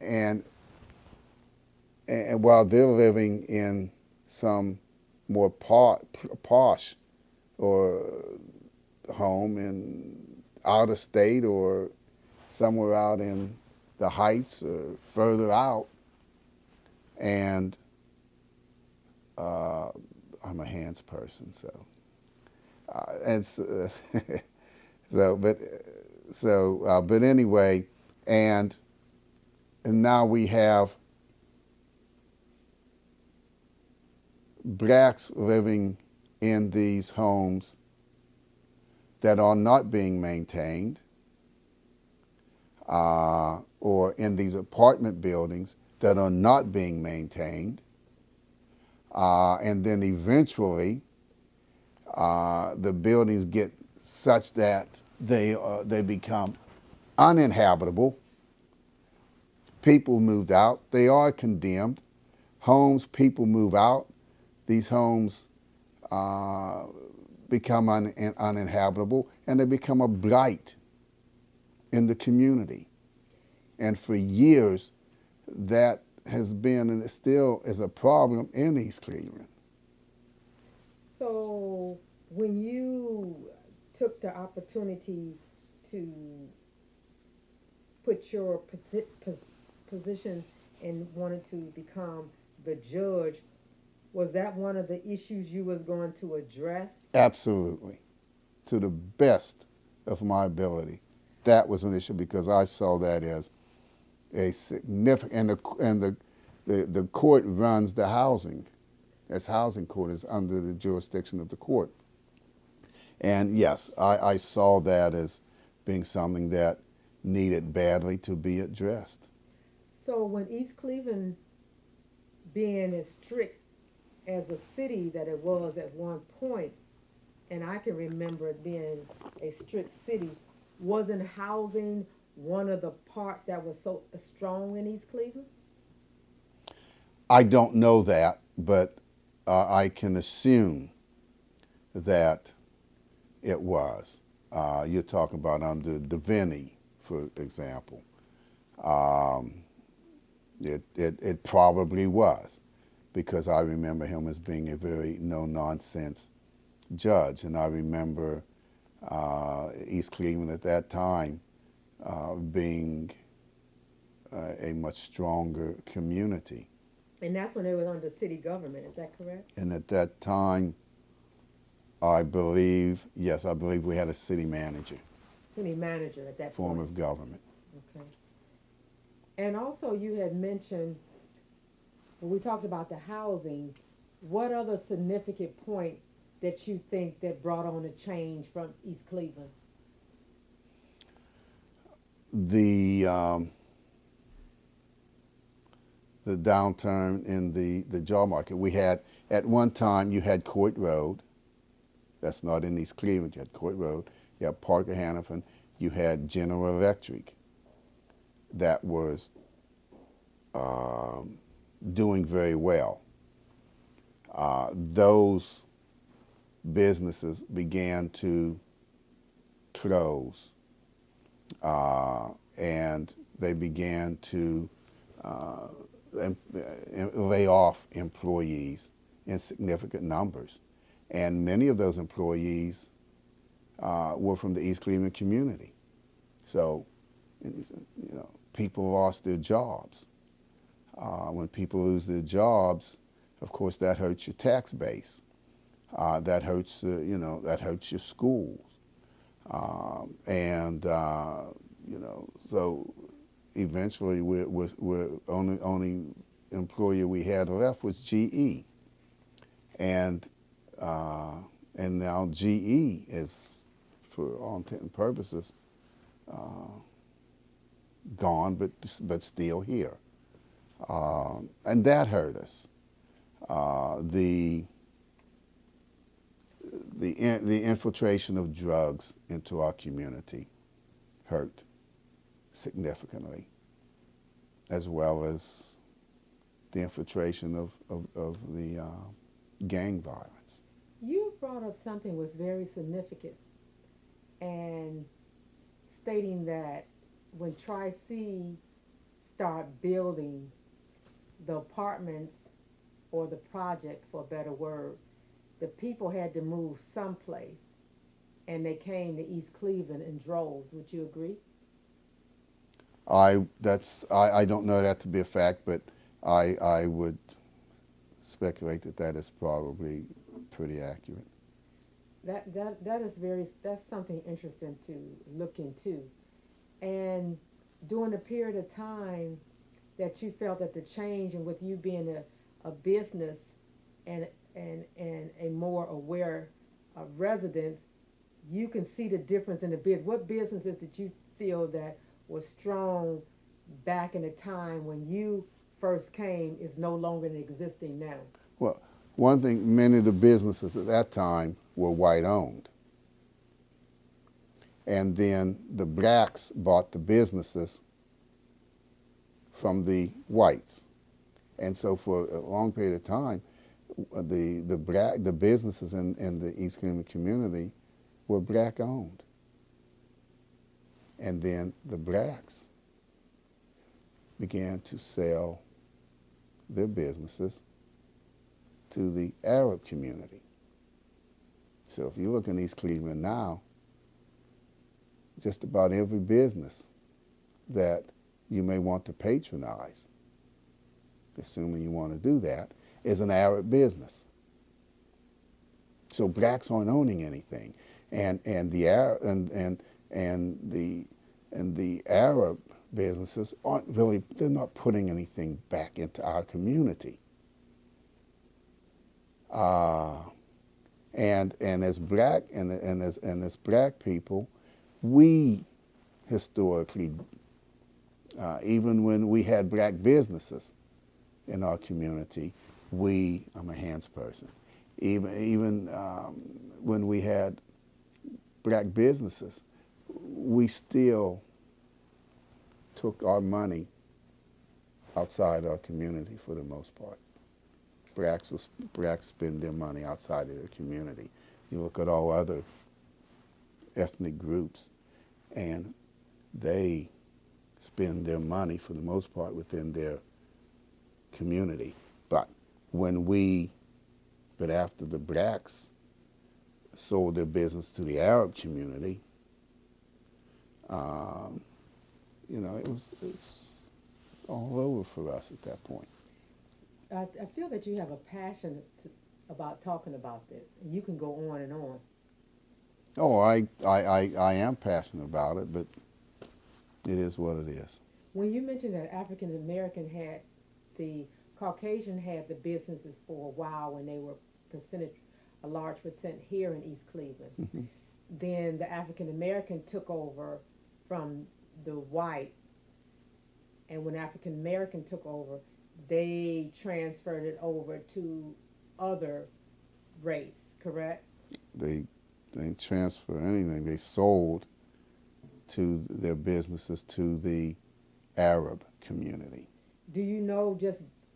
and while they're living in some more posh or home in out of state or somewhere out in the heights or further out. And I'm a hands person, so but anyway, and now we have blacks living in these homes that are not being maintained, or in these apartment buildings that are not being maintained, and then eventually the buildings get such that they become uninhabitable. People moved out. They are condemned. Homes, people move out. These homes become uninhabitable, and they become a blight in the community. And for years, that has been, and it still is, a problem in East Cleveland. So when you took the opportunity to put your position and wanted to become the judge, was that one of the issues you was going to address? Absolutely. To the best of my ability. That was an issue because I saw that as a significant, and the court runs the housing. As housing court is under the jurisdiction of the court. And yes, I saw that as being something that needed badly to be addressed. So when East Cleveland, being as strict as a city that it was at one point, and I can remember it being a strict city, wasn't housing one of the parts that was so strong in East Cleveland? I don't know that, but I can assume that it was. You're talking about under Devaney, for example. It probably was, because I remember him as being a very no-nonsense judge, and I remember East Cleveland at that time being a much stronger community. And that's when they were under city government, is that correct? And at that time, I believe we had a city manager, City manager at that form point. of government. Okay. And also you had mentioned, when we talked about the housing, what other significant point that you think that brought on a change from East Cleveland? The downturn in the job market. We had, at one time, you had Court Road. That's not in East Cleveland. You had Court Road. You had Parker Hannafin. You had General Electric. That was doing very well. Those businesses began to close, and they began to lay off employees in significant numbers. And many of those employees were from the East Cleveland community. So, people lost their jobs. When people lose their jobs, of course, that hurts your tax base. That hurts, that hurts your schools. So eventually, we're only employer we had left was GE, and now GE is, for all intent and purposes, gone, but still here, and that hurt us. The infiltration of drugs into our community hurt significantly, as well as the infiltration of the gang violence. You brought up something was very significant, and stating that when Tri-C started building the apartments or the project, for a better word, the people had to move someplace, and they came to East Cleveland in droves. Would you agree? I don't know that to be a fact, but I would speculate that is probably pretty accurate. That's something interesting to look into. And during the period of time that you felt that the change, and with you being a business and a more aware residents, you can see the difference in the business. What businesses did you feel that was strong back in the time when you first came is no longer existing now? Well, one thing, many of the businesses at that time were white-owned. And then the blacks bought the businesses from the whites. And so for a long period of time, the businesses in the East Cleveland community were black-owned. And then the blacks began to sell their businesses to the Arab community. So if you look in East Cleveland now, just about every business that you may want to patronize, assuming you want to do that, is an Arab business. So blacks aren't owning anything, and the Arab businesses aren't really, they're not putting anything back into our community. And as black and as black people, we historically, even when we had black businesses in our community, I'm a hands person, even when we had black businesses, we still took our money outside our community for the most part. Blacks spend their money outside of their community. You look at all other ethnic groups, and they spend their money for the most part within their community. But after the blacks sold their business to the Arab community, it's all over for us at that point. I feel that you have a passion about talking about this, and you can go on and on. Oh, I am passionate about it, but it is what it is. When you mentioned that African American had the Caucasian had the businesses for a while when they were a large percent here in East Cleveland. Mm-hmm. Then the African American took over from the whites, and when African American took over, they transferred it over to other race, correct? They didn't transfer anything. They sold to their businesses to the Arab community. Do you know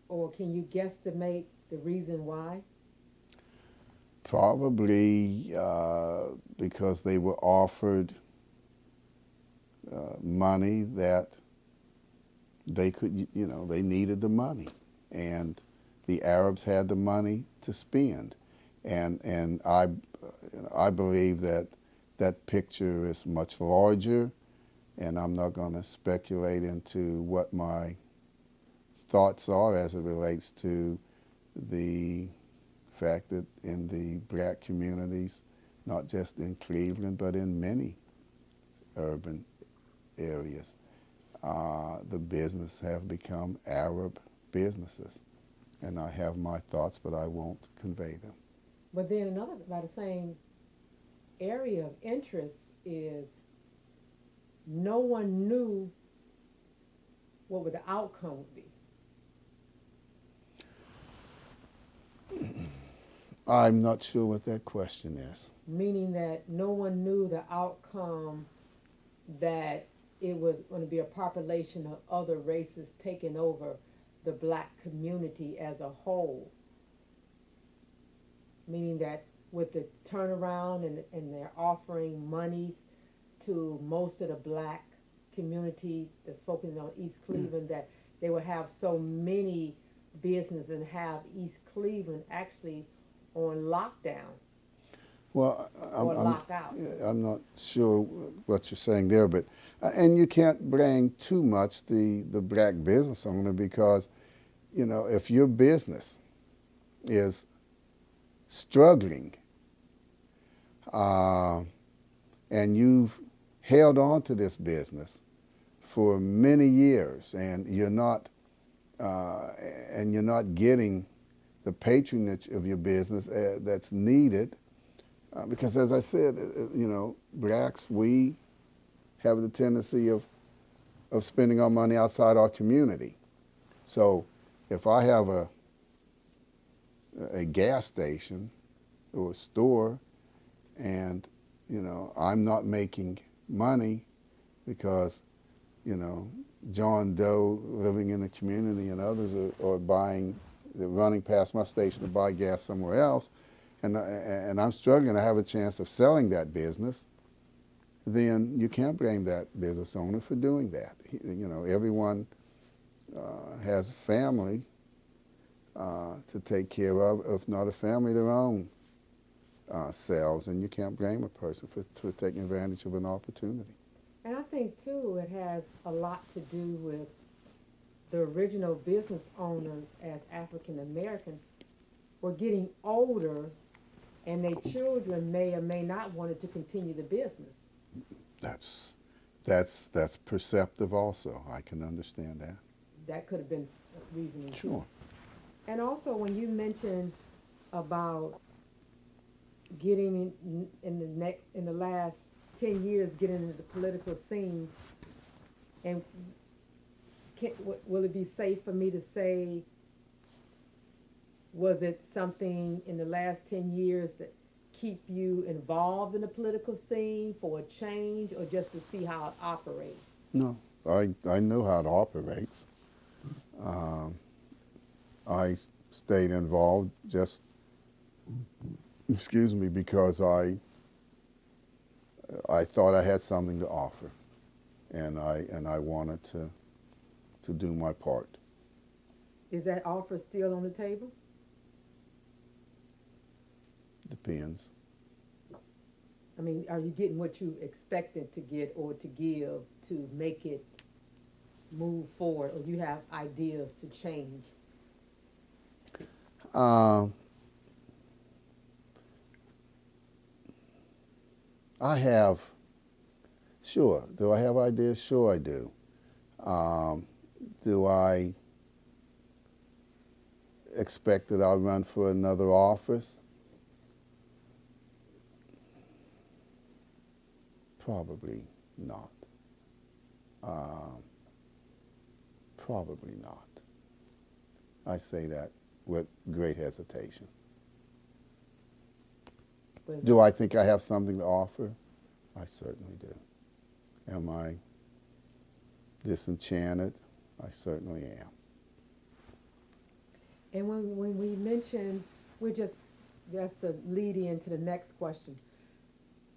or can you guesstimate the reason why? Probably because they were offered money that they could, they needed the money, and the Arabs had the money to spend, and I believe that picture is much larger, and I'm not going to speculate into what my thoughts are as it relates to the fact that in the black communities, not just in Cleveland, but in many urban areas, the business have become Arab businesses. And I have my thoughts, but I won't convey them. But then another, by the same area of interest, is no one knew what the outcome would be. I'm not sure what that question is. Meaning that no one knew the outcome, that it was going to be a population of other races taking over the black community as a whole. Meaning that with the turnaround and they're offering monies to most of the black community that's focusing on East Cleveland, that they will have so many businesses and have East Cleveland actually on lockdown. Well, lockout. I'm not sure what you're saying there, but and you can't blame too much the black business owner, because, if your business is struggling and you've held on to this business for many years, and you're not getting the patronage of your business that's needed. Because as I said, blacks, we have the tendency of spending our money outside our community. So if I have a gas station or a store, and, I'm not making money because, John Doe living in the community and others are running past my station to buy gas somewhere else, and I'm struggling to have a chance of selling that business, then you can't blame that business owner for doing that. Everyone has a family to take care of, if not a family, their own selves, and you can't blame a person for taking advantage of an opportunity. And I think, too, it has a lot to do with the original business owners as African American were getting older, and their children may or may not wanted to continue the business. That's perceptive also. I can understand that. That could have been a reason. Sure. And also, when you mentioned about getting in the last 10 years, getting into the political scene, and will it be safe for me to say, was it something in the last 10 years that keep you involved in the political scene for a change, or just to see how it operates? No, I know how it operates. I stayed involved just, excuse me, because I thought I had something to offer, and I wanted to do my part. Is that offer still on the table? Depends. I mean, are you getting what you expected to get or to give to make it move forward, or you have ideas to change? Um, I have, sure. Do I have ideas? Sure, I do. Do I expect that I'll run for another office? Probably not. Probably not. I say that with great hesitation. But Do I think I have something to offer? I certainly do. Am I disenchanted? I certainly am. and when we mention, that's a lead in to the next question.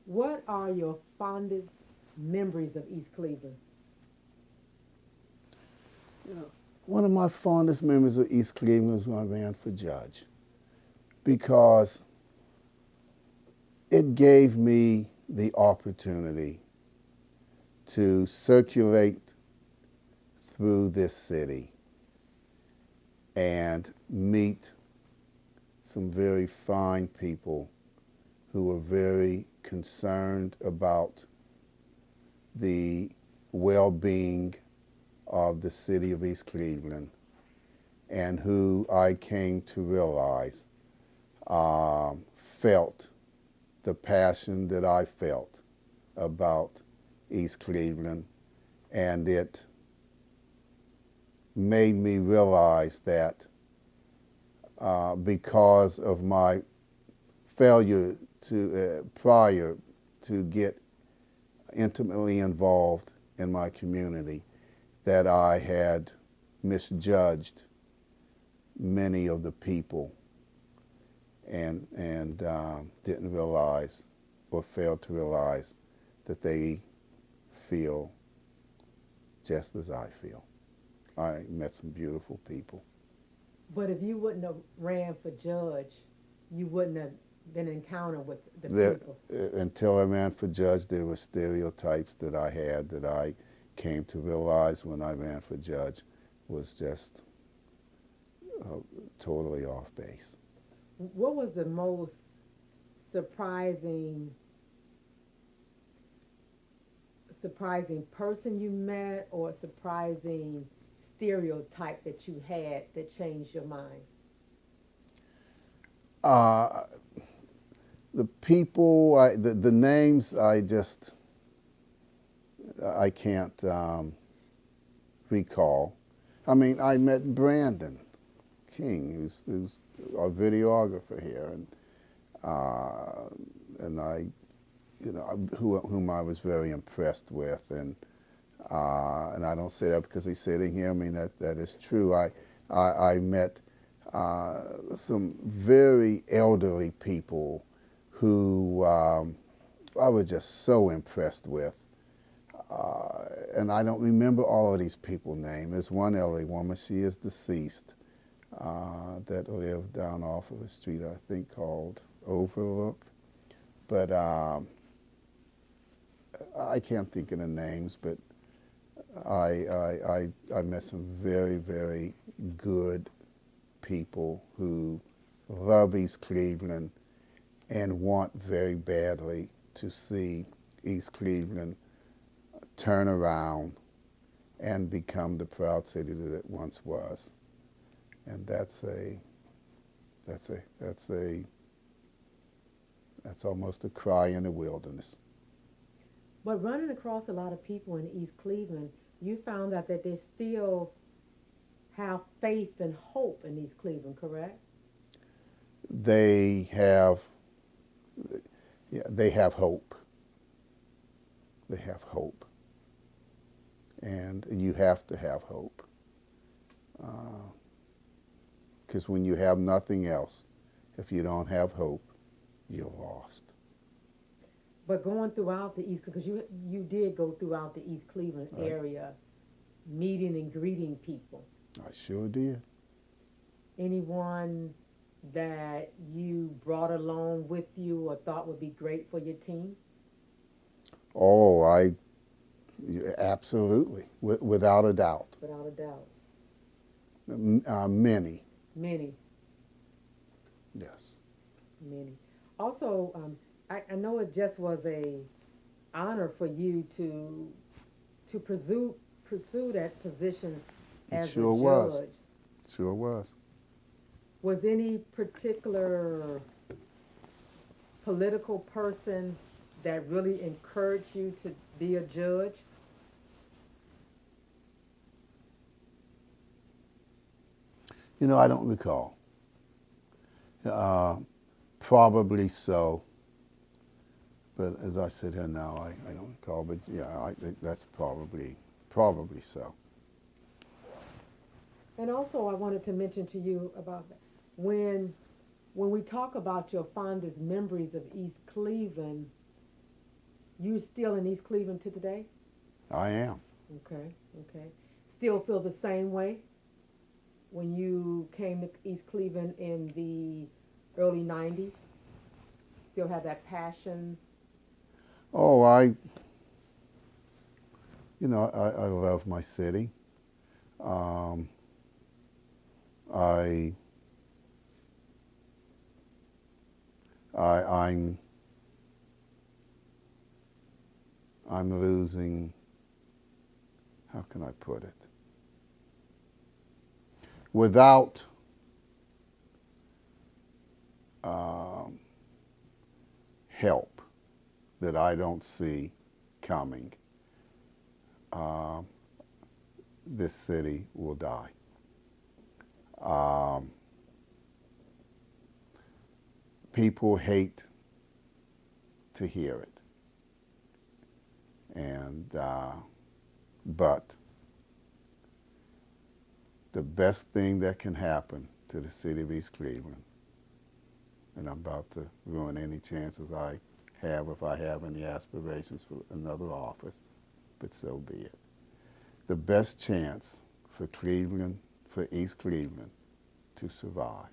What are your fondest memories of East Cleveland? One of my fondest memories of East Cleveland was when I ran for judge, because it gave me the opportunity to circulate through this city and meet some very fine people who were very concerned about the well-being of the city of East Cleveland, and who I came to realize felt the passion that I felt about East Cleveland, and it made me realize that because of my failure to prior to get intimately involved in my community, that I had misjudged many of the people and didn't realize or failed to realize that they feel just as I feel. I met some beautiful people. But if you wouldn't have ran for judge, you wouldn't have been encountered with the people. Until I ran for judge, there were stereotypes that I had that I came to realize when I ran for judge was just totally off base. What was the most surprising person you met, or surprising stereotype that you had that changed your mind? The people, the names, I can't recall. I mean, I met Brandon King, who's our videographer here, and I, whom I was very impressed with, and I don't say that because he's sitting here. I mean, that is true. I met some very elderly people who I was just so impressed with. And I don't remember all of these people's names. There's one elderly woman, she is deceased, that lived down off of a street, I think, called Overlook. But I can't think of the names, but I met some very, very good people who love East Cleveland and want very badly to see East Cleveland turn around and become the proud city that it once was. And that's almost a cry in the wilderness. But running across a lot of people in East Cleveland, you found out that they still have faith and hope in East Cleveland, correct? They have hope. They have hope. And you have to have hope. Because when you have nothing else, if you don't have hope, you're lost. But going throughout the East, because you did go throughout the East Cleveland Right. area, meeting and greeting people. I sure did. Anyone that you brought along with you or thought would be great for your team? Oh, absolutely, without a doubt. Without a doubt. Many, Many, yes. many. Also, I know it just was a honor for you to pursue that position It as sure a was. judge. Sure was. Was any particular political person that really encouraged you to be a judge? You know, I don't recall. Probably so. But as I sit here now, I don't recall. But yeah, I think that's probably so. And also, I wanted to mention to you about that. When we talk about your fondest memories of East Cleveland, you still in East Cleveland to today? I am. Okay, okay. Still feel the same way when you came to East Cleveland in the early 90s? Still have that passion? Oh, I love my city. I I'm losing, how can I put it? Without help that I don't see coming, this city will die. People hate to hear it. But the best thing that can happen to the city of East Cleveland, and I'm about to ruin any chances I have if I have any aspirations for another office, but so be it. The best chance for Cleveland, for East Cleveland to survive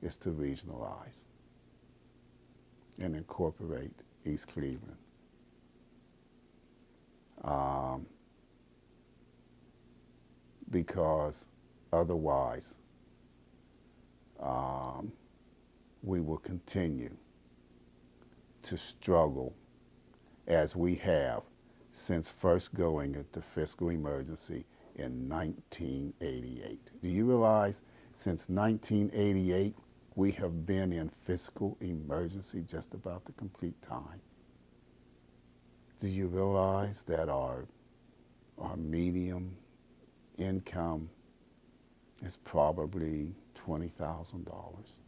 is to regionalize and incorporate East Cleveland. Because otherwise we will continue to struggle as we have since first going into fiscal emergency in 1988. Do you realize since 1988 we have been in fiscal emergency just about the complete time? Do you realize that our medium income is probably $20,000?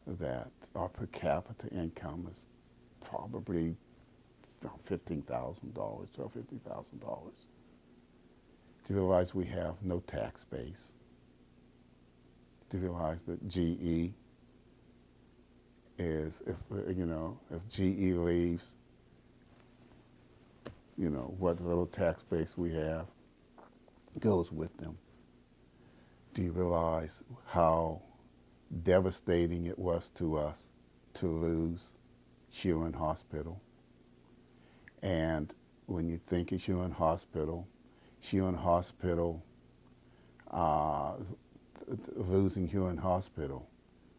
That our per capita income is probably $15,000, $50,000. Do you realize we have no tax base? Do you realize that GE is, if GE leaves, what little tax base we have goes with them? Do you realize how devastating it was to us to lose Huron Hospital? And when you think of Huron Hospital, losing Huron Hospital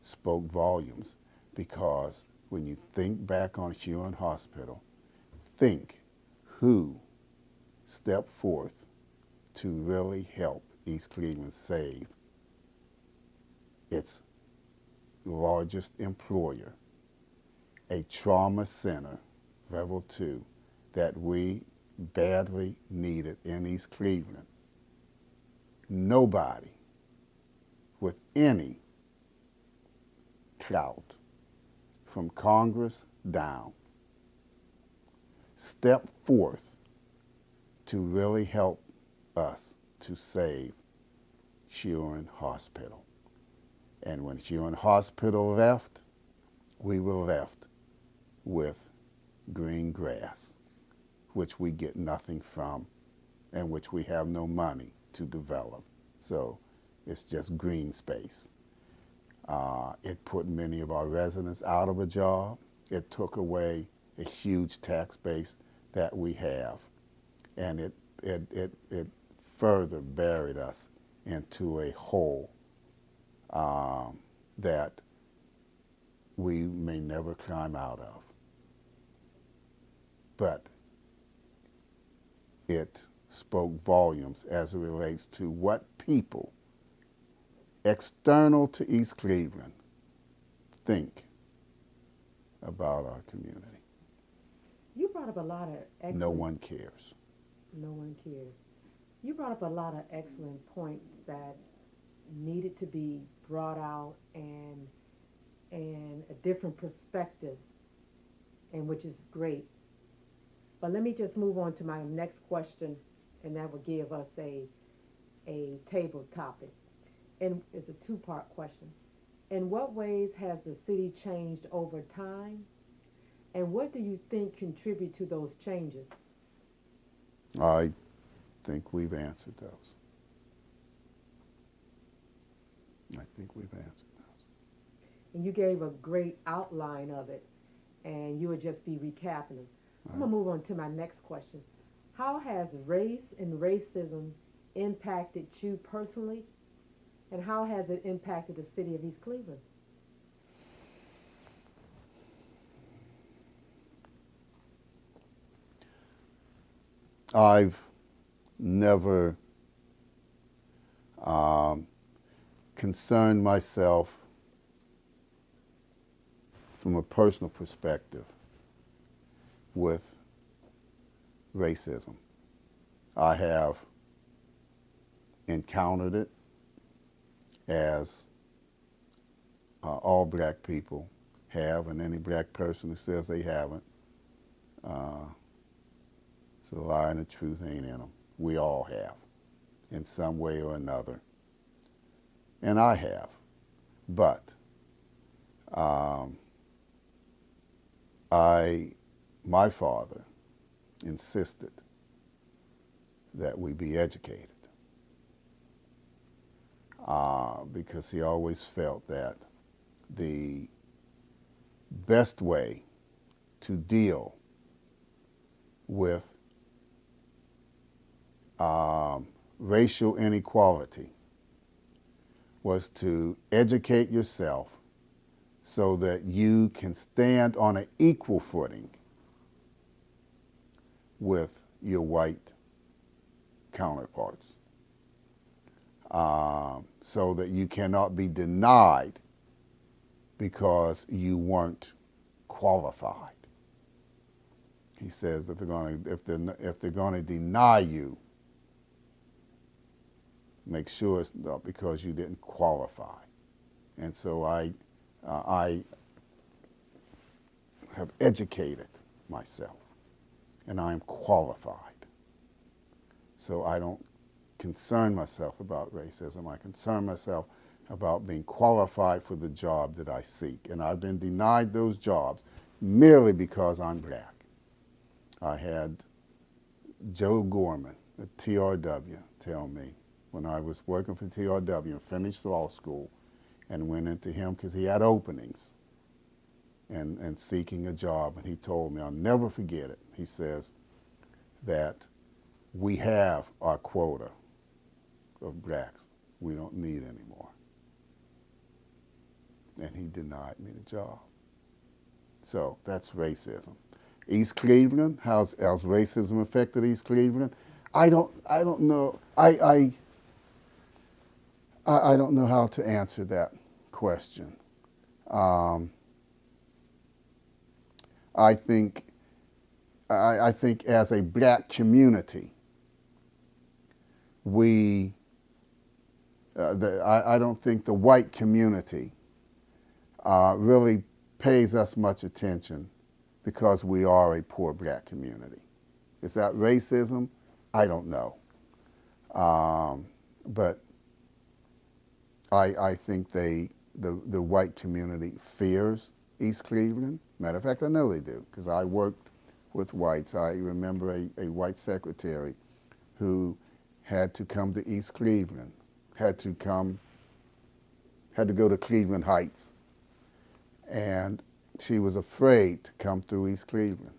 spoke volumes, because when you think back on Huron Hospital, think who stepped forth to really help East Cleveland save its largest employer, a trauma center, level 2, that we badly needed in East Cleveland. Nobody with any clout from Congress down stepped forth to really help us to save Sheeran Hospital. And when Sheeran Hospital left, we were left with green grass, which we get nothing from and which we have no money to develop. So it's just green space. It put many of our residents out of a job. It took away a huge tax base that we have. And it further buried us into a hole that we may never climb out of. But it spoke volumes as it relates to what people external to East Cleveland think about our community. You brought up a lot of excellent... No one cares. No one cares. You brought up a lot of excellent points that needed to be brought out and a different perspective, and which is great. But let me just move on to my next question, and that will give us a table topic. And it's a two-part question. In what ways has the city changed over time? And what do you think contribute to those changes? I think we've answered those. I think we've answered those. And you gave a great outline of it, and you would just be recapping them. I'm going to move on to my next question. How has race and racism impacted you personally, and how has it impacted the city of East Cleveland? I've never concerned myself from a personal perspective with racism. I have encountered it, as all black people have, and any black person who says they haven't, it's a lie and the truth ain't in them. We all have, in some way or another. And I have. But my father insisted that we be educated because he always felt that the best way to deal with racial inequality was to educate yourself so that you can stand on an equal footing with your white counterparts, so that you cannot be denied because you weren't qualified. He says if they're going to deny you, make sure it's not because you didn't qualify. And so I have educated myself, and I am qualified. So I don't concern myself about racism. I concern myself about being qualified for the job that I seek. And I've been denied those jobs merely because I'm black. I had Joe Gorman at TRW tell me when I was working for TRW and finished law school and went into him because he had openings and seeking a job. And he told me, I'll never forget it, he says that we have our quota of blacks. We don't need any more. And he denied me the job. So that's racism. East Cleveland, how's racism affected East Cleveland? I don't know. I don't know how to answer that question. I think as a black community, I don't think the white community really pays us much attention because we are a poor black community. Is that racism? I don't know. But I think the white community fears East Cleveland. Matter of fact, I know they do because I worked with whites. I remember a white secretary who had to come to East Cleveland, had to go to Cleveland Heights, and she was afraid to come through East Cleveland.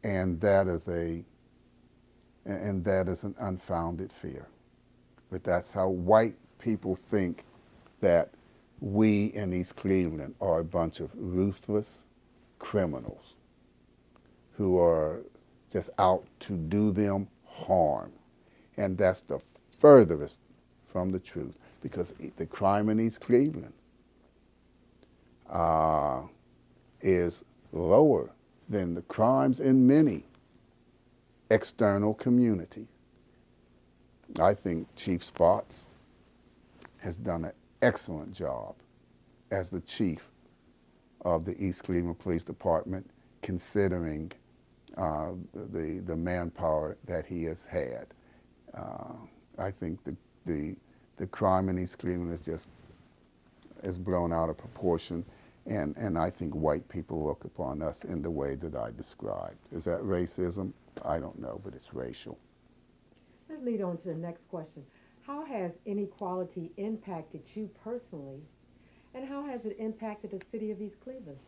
And that is an unfounded fear. But that's how white people think that we in East Cleveland are a bunch of ruthless criminals who are just out to do them harm. And that's the furthest from the truth, because the crime in East Cleveland is lower than the crimes in many external communities. I think Chief Spots has done an excellent job as the chief of the East Cleveland Police Department, considering the manpower that he has had. I think the crime in East Cleveland is blown out of proportion, and I think white people look upon us in the way that I described. Is that racism? I don't know, but it's racial. Let's lead on to the next question. How has inequality impacted you personally, and how has it impacted the city of East Cleveland?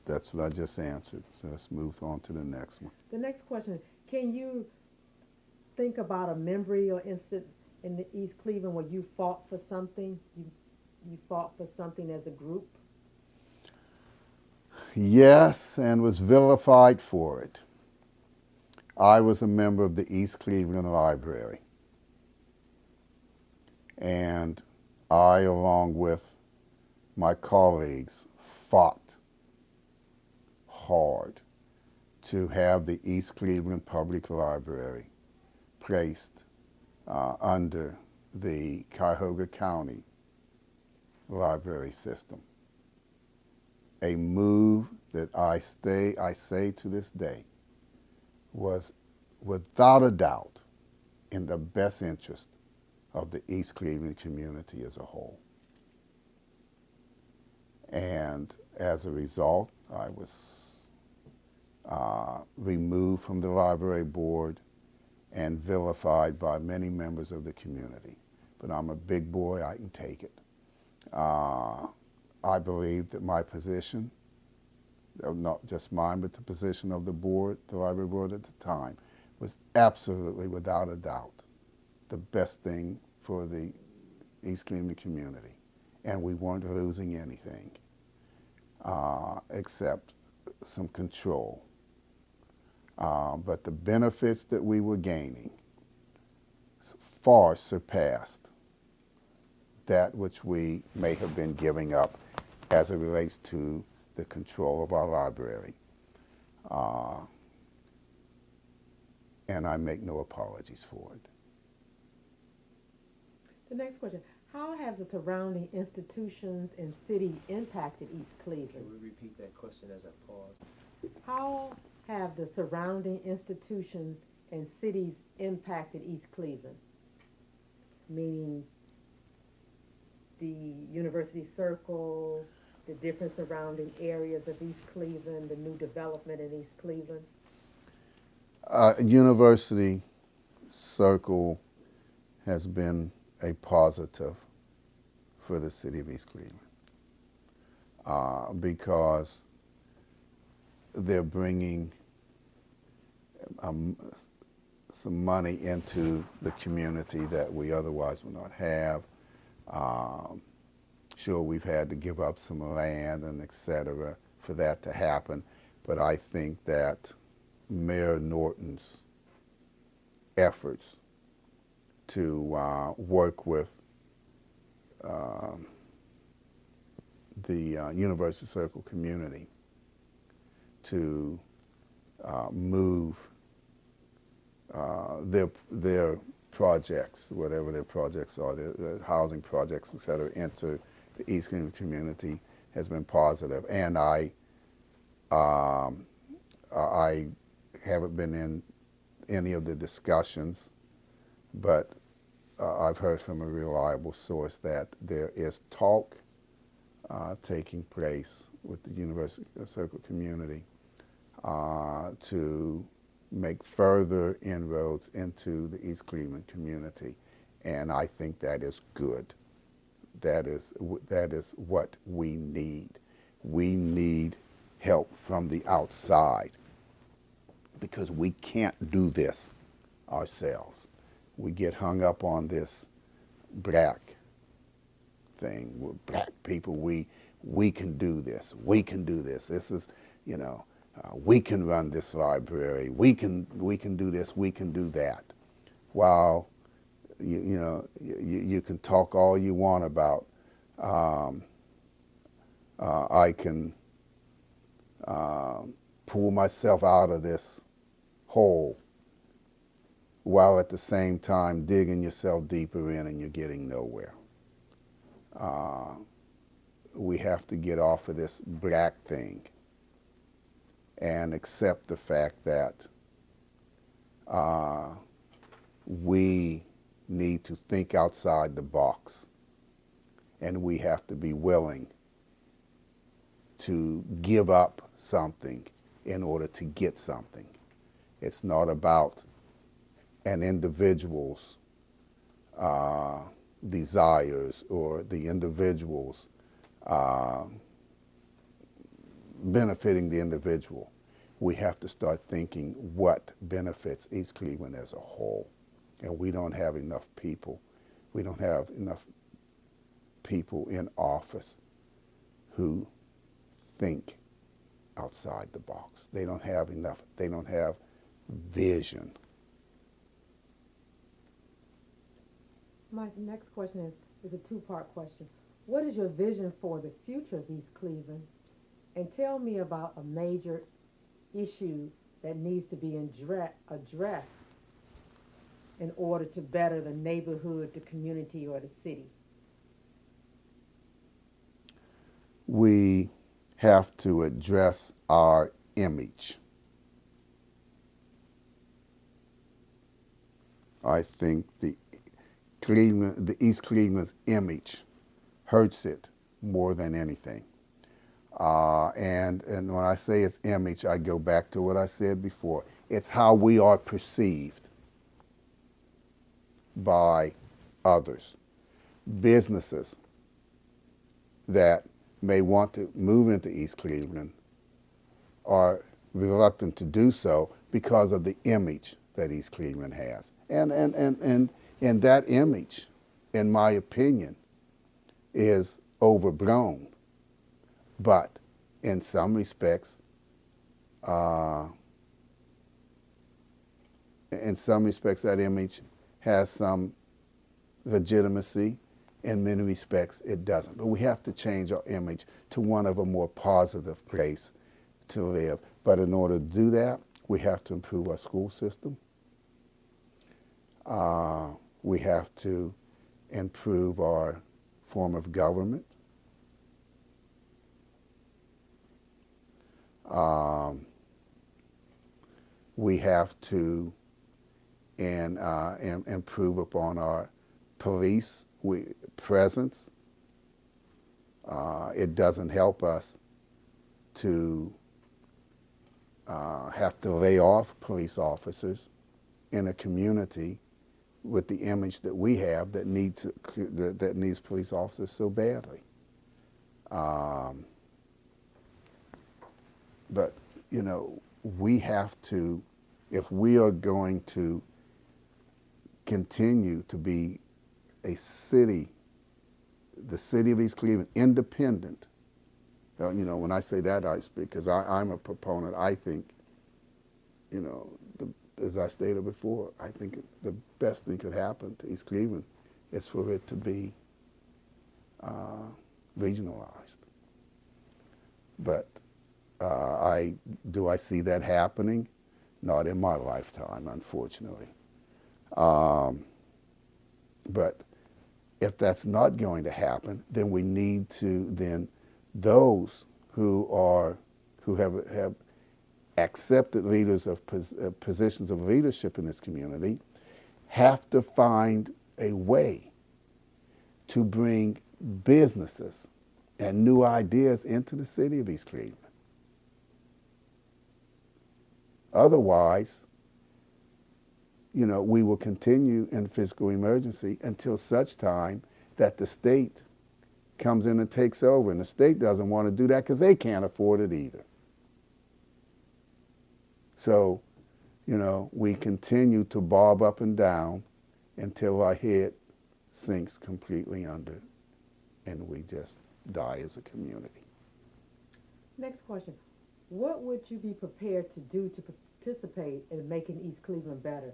That's what I just answered. So let's move on to the next one. The next question, can you think about a memory or incident in the East Cleveland where you fought for something? You fought for something as a group? Yes, and was vilified for it. I was a member of the East Cleveland Library. And I, along with my colleagues, fought hard to have the East Cleveland Public Library placed under the Cuyahoga County library system. A move that I say to this day was without a doubt in the best interest of the East Cleveland community as a whole. And as a result, I was removed from the library board and vilified by many members of the community. But I'm a big boy, I can take it. I believe that my position, not just mine, but the position of the board, the library board at the time, was absolutely, without a doubt, the best thing for the East Cleveland community. And we weren't losing anything except some control. But the benefits that we were gaining far surpassed that which we may have been giving up as it relates to the control of our library. And I make no apologies for it. The next question, how have the surrounding institutions and city impacted East Cleveland? Can we repeat that question as I pause? How have the surrounding institutions and cities impacted East Cleveland? Meaning the University Circle, the different surrounding areas of East Cleveland, the new development in East Cleveland? University Circle has been a positive for the city of East Cleveland because they're bringing some money into the community that we otherwise would not have. Sure, we've had to give up some land and et cetera for that to happen, but I think that Mayor Norton's efforts to work with the University Circle community to move their projects, whatever their projects are, their housing projects, et cetera, into the East Cleveland community has been positive. And I haven't been in any of the discussions, but I've heard from a reliable source that there is talk taking place with the University Circle community to make further inroads into the East Cleveland community, and I think that is good. That is what we need. We need help from the outside because we can't do this ourselves. We get hung up on this black thing. We're black people. We can do this. We can do this. This is, we can run this library. We can do this. We can do that. While you can talk all you want about I can pull myself out of this hole, while at the same time digging yourself deeper in and you're getting nowhere. We have to get off of this black thing and accept the fact that we need to think outside the box, and we have to be willing to give up something in order to get something. It's not about an individual's desires or the individual's benefiting the individual. We have to start thinking what benefits East Cleveland as a whole. And we don't have enough people. We don't have enough people in office who think outside the box. They don't have enough. They don't have vision. My next question is a two-part question. What is your vision for the future of East Cleveland? And tell me about a major issue that needs to be addressed in order to better the neighborhood, the community, or the city. We have to address our image. I think the East Cleveland's image hurts it more than anything. And when I say it's image, I go back to what I said before. It's how we are perceived by others. Businesses that may want to move into East Cleveland are reluctant to do so because of the image that East Cleveland has. And that image, in my opinion, is overblown. But in some respects, that image has some legitimacy. In many respects, it doesn't. But we have to change our image to one of a more positive place to live. But in order to do that, we have to improve our school system. We have to improve our form of government. We have to improve upon our police presence. It doesn't help us to have to lay off police officers in a community with the image that we have that needs police officers so badly. But, we have to, if we are going to continue to be a city, the city of East Cleveland, independent. When I say that, I speak because I'm a proponent. I think, as I stated before, I think the best thing could happen to East Cleveland is for it to be regionalized. But do I see that happening? Not in my lifetime, unfortunately. But if that's not going to happen, then we need to, those who have accepted leaders of positions of leadership in this community have to find a way to bring businesses and new ideas into the city of East Cleveland. Otherwise, we will continue in fiscal emergency until such time that the state comes in and takes over. And the state doesn't want to do that because they can't afford it either. So, we continue to bob up and down until our head sinks completely under and we just die as a community. Next question. What would you be prepared to do to participate in making East Cleveland better?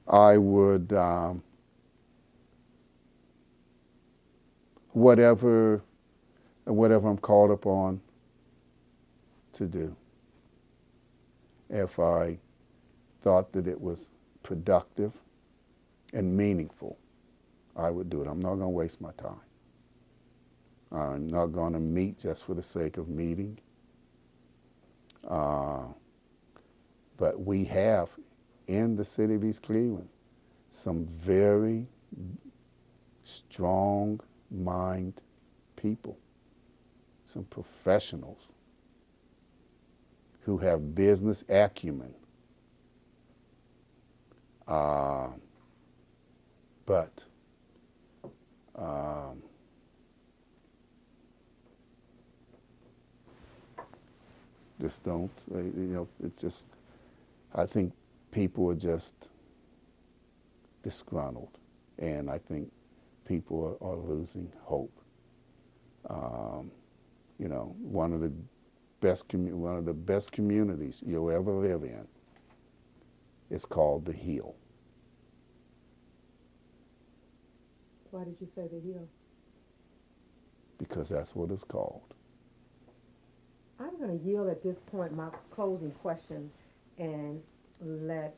I would, whatever I'm called upon to do. If I thought that it was productive and meaningful, I would do it. I'm not going to waste my time. I'm not going to meet just for the sake of meeting. But we have in the city of East Cleveland some very strong-minded people, some professionals who have business acumen. But just don't, it's just, I think people are just disgruntled, and I think people are losing hope. One of the best communities you'll ever live in is called the Hill. Why did you say the Hill? Because that's what it's called. I'm going to yield at this point my closing question and let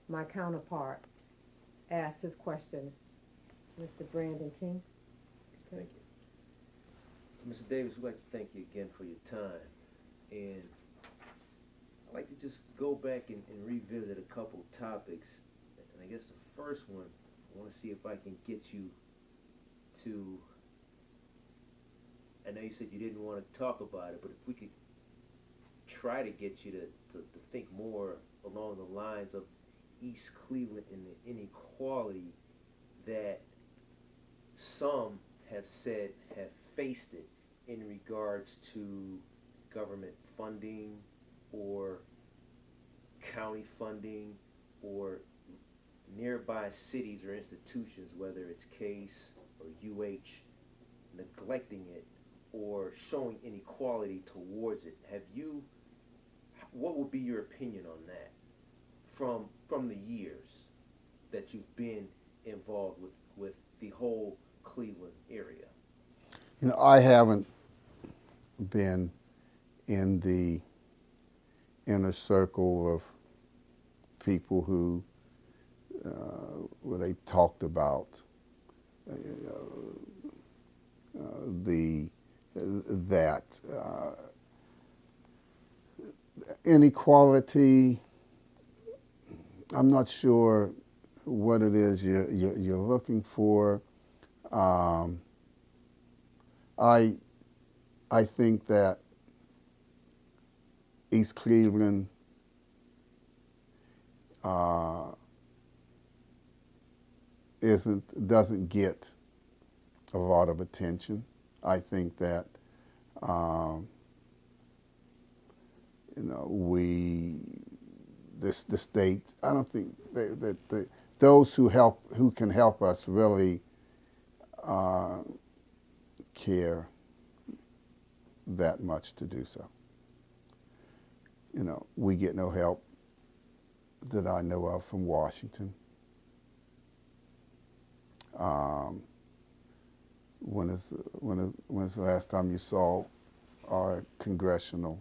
my counterpart ask his question. Mr. Brandon King. Thank you. Mr. Davis, we'd like to thank you again for your time. And I'd like to just go back and revisit a couple topics. And I guess the first one, I want to see if I can get you to, I know you said you didn't want to talk about it, but if we could try to get you to think more along the lines of East Cleveland and the inequality that some have said have faced it in regards to government funding or county funding or nearby cities or institutions, whether it's CASE or UH, neglecting it or showing inequality towards it. What would be your opinion on that from the years that you've been involved with the whole Cleveland area? I haven't been in the inner circle of people who where they talked about that inequality. I'm not sure what it is you're looking for. I think that East Cleveland doesn't get a lot of attention. I think that the state. I don't think that those who can help us really care that much to do so. We get no help that I know of from Washington. When is the last time you saw our congressional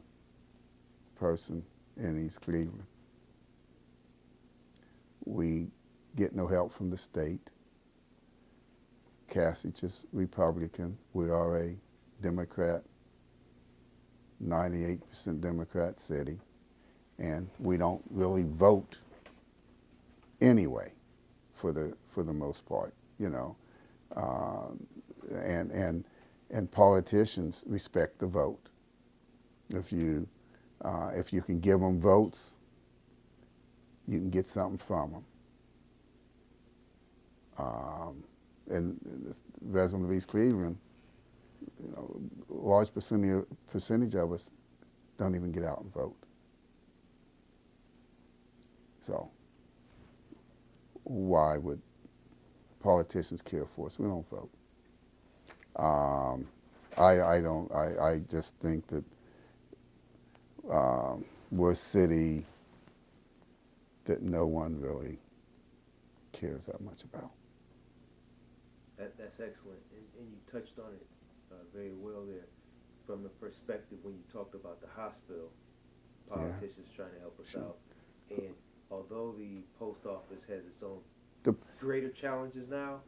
person in East Cleveland? We get no help from the state. Cassie's Republican. We are a Democrat 98% Democrat city, and we don't really vote anyway, for the most part, you know, and politicians respect the vote. If you can give them votes, you can get something from them. And the resident of East Cleveland, you know, a large percentage of us don't even get out and vote. So why would politicians care for us? We don't vote. I just think that we're a city that no one really cares that much about. That's excellent, and you touched on it very well there, from the perspective when you talked about the hospital, politicians trying to help us out, and although the post office has its own greater challenges now,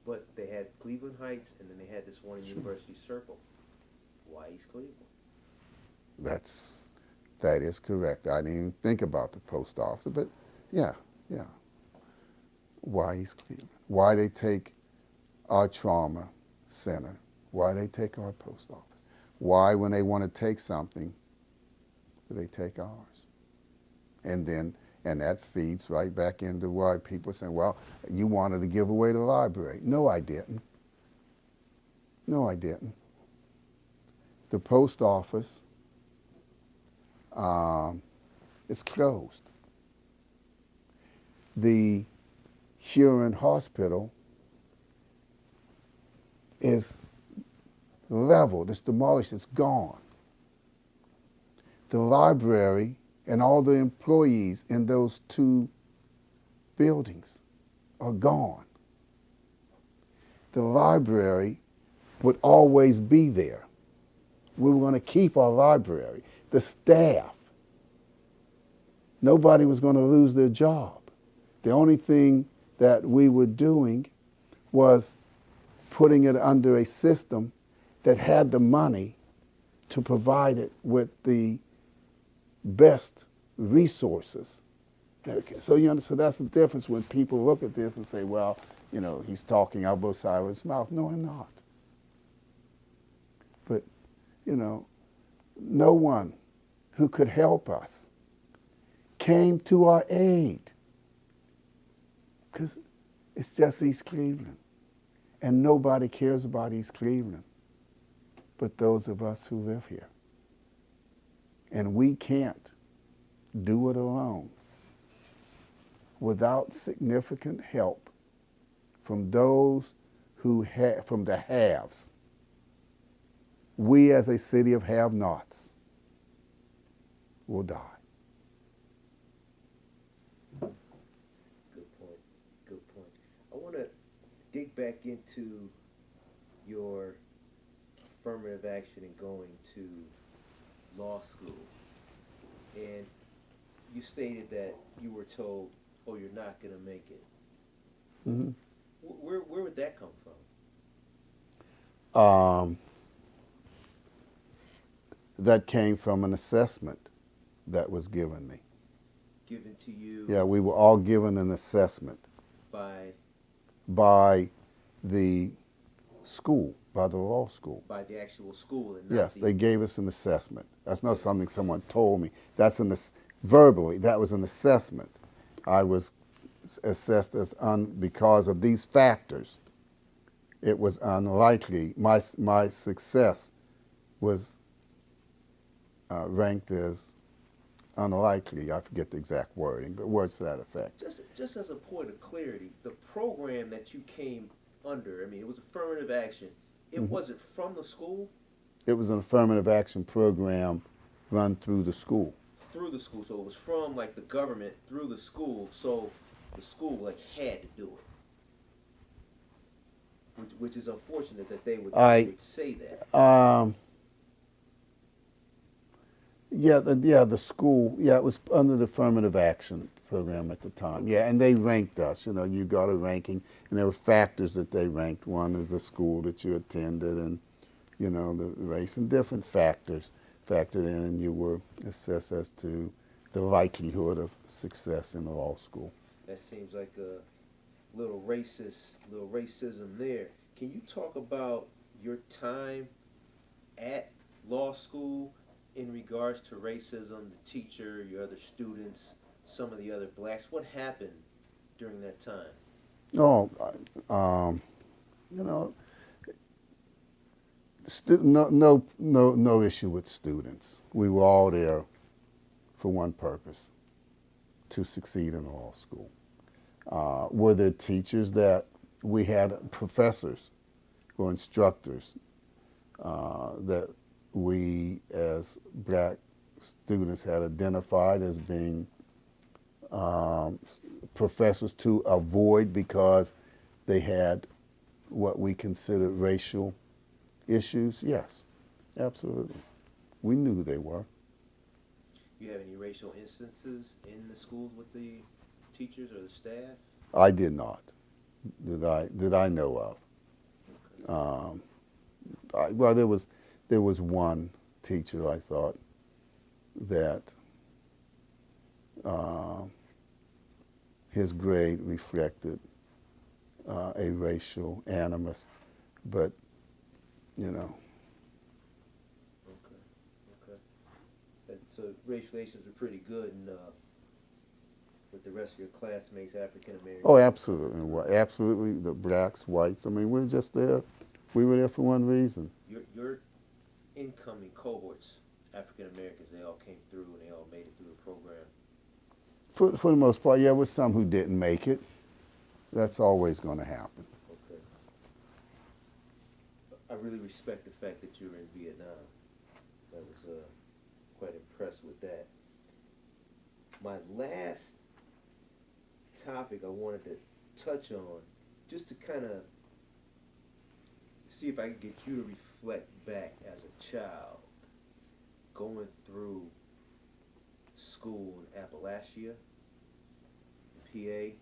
but they had Cleveland Heights, and then they had this one in University Circle. Why East Cleveland? That is correct. I didn't even think about the post office, but yeah. Why East Cleveland? Why they take our trauma center? Why they take our post office? Why, when they want to take something, do they take ours? And that feeds right back into why people are saying, well, you wanted to give away the library. No, I didn't. No, I didn't. The post office is closed. The Huron Hospital is leveled, it's demolished, it's gone. The library and all the employees in those two buildings are gone. The library would always be there. We were going to keep our library. The staff, nobody was going to lose their job. The only thing that we were doing was putting it under a system that had the money to provide it with the best resources. So you understand, that's the difference when people look at this and say, well, you know, he's talking out both sides of his mouth. No, I'm not. But, you know, no one who could help us came to our aid, because it's just East Cleveland. And nobody cares about East Cleveland but those of us who live here. And we can't do it alone without significant help from those who from the haves. We as a city of have-nots will die. Good point. I want to dig back into your affirmative action and going to law school. And you stated that you were told, oh, you're not going to make it. Mm-hmm. Where would that come from? That came from an assessment that was given me. Given to you? Yeah, we were all given an assessment. By the school, by the law school. By the actual school? And not yes, they gave us an assessment. That's not something someone told me. That's verbally, that was an assessment. I was assessed as because of these factors. It was unlikely. My success was ranked as unlikely. I forget the exact wording, but words to that effect. Just as a point of clarity, the program that you came under, I mean, it was affirmative action. It wasn't from the school? It was an affirmative action program run through the school. Through the school, so it was from like the government through the school, so the school like had to do it. Which is unfortunate that they would say that. The school, it was under the affirmative action program at the time. Yeah, and they ranked us. You know, you got a ranking, and there were factors that they ranked. One is the school that you attended, and you know, the race, and different factors factored in, and you were assessed as to the likelihood of success in the law school. That seems like a little racism there. Can you talk about your time at law school in regards to racism, the teacher, your other students, some of the other blacks? What happened during that time? Oh, you know, no issue with students. We were all there for one purpose: to succeed in law school. Were there teachers that we had, professors or instructors that we as black students had identified as being professors to avoid because they had what we considered racial issues? Yes, absolutely. We knew who they were. You have any racial instances in the schools with the teachers or the staff? I did not. That I know of. Well, there was one teacher I thought that his grade reflected a racial animus, but you know. Okay. And so racial relations were pretty good in, with the rest of your classmates, African Americans. Oh, absolutely. Well, absolutely. The blacks, whites. I mean, we're just there. We were there for one reason. Your incoming cohorts, African Americans, they all came through and they all made it through the program. For the most part, yeah, there was some who didn't make it. That's always going to happen. Okay. I really respect the fact that you were in Vietnam. I was quite impressed with that. My last topic I wanted to touch on, just to kind of see if I could get you to reflect back as a child, going through school in Appalachia, PA.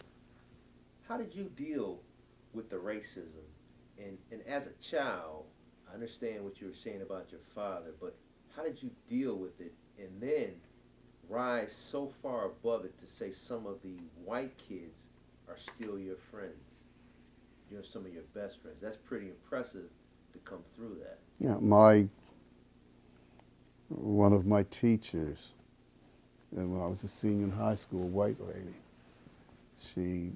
How did you deal with the racism? And as a child, I understand what you were saying about your father, but how did you deal with it and then rise so far above it to say some of the white kids are still your friends? You're some of your best friends. That's pretty impressive to come through that. Yeah, one of my teachers, and when I was a senior in high school, a white lady, she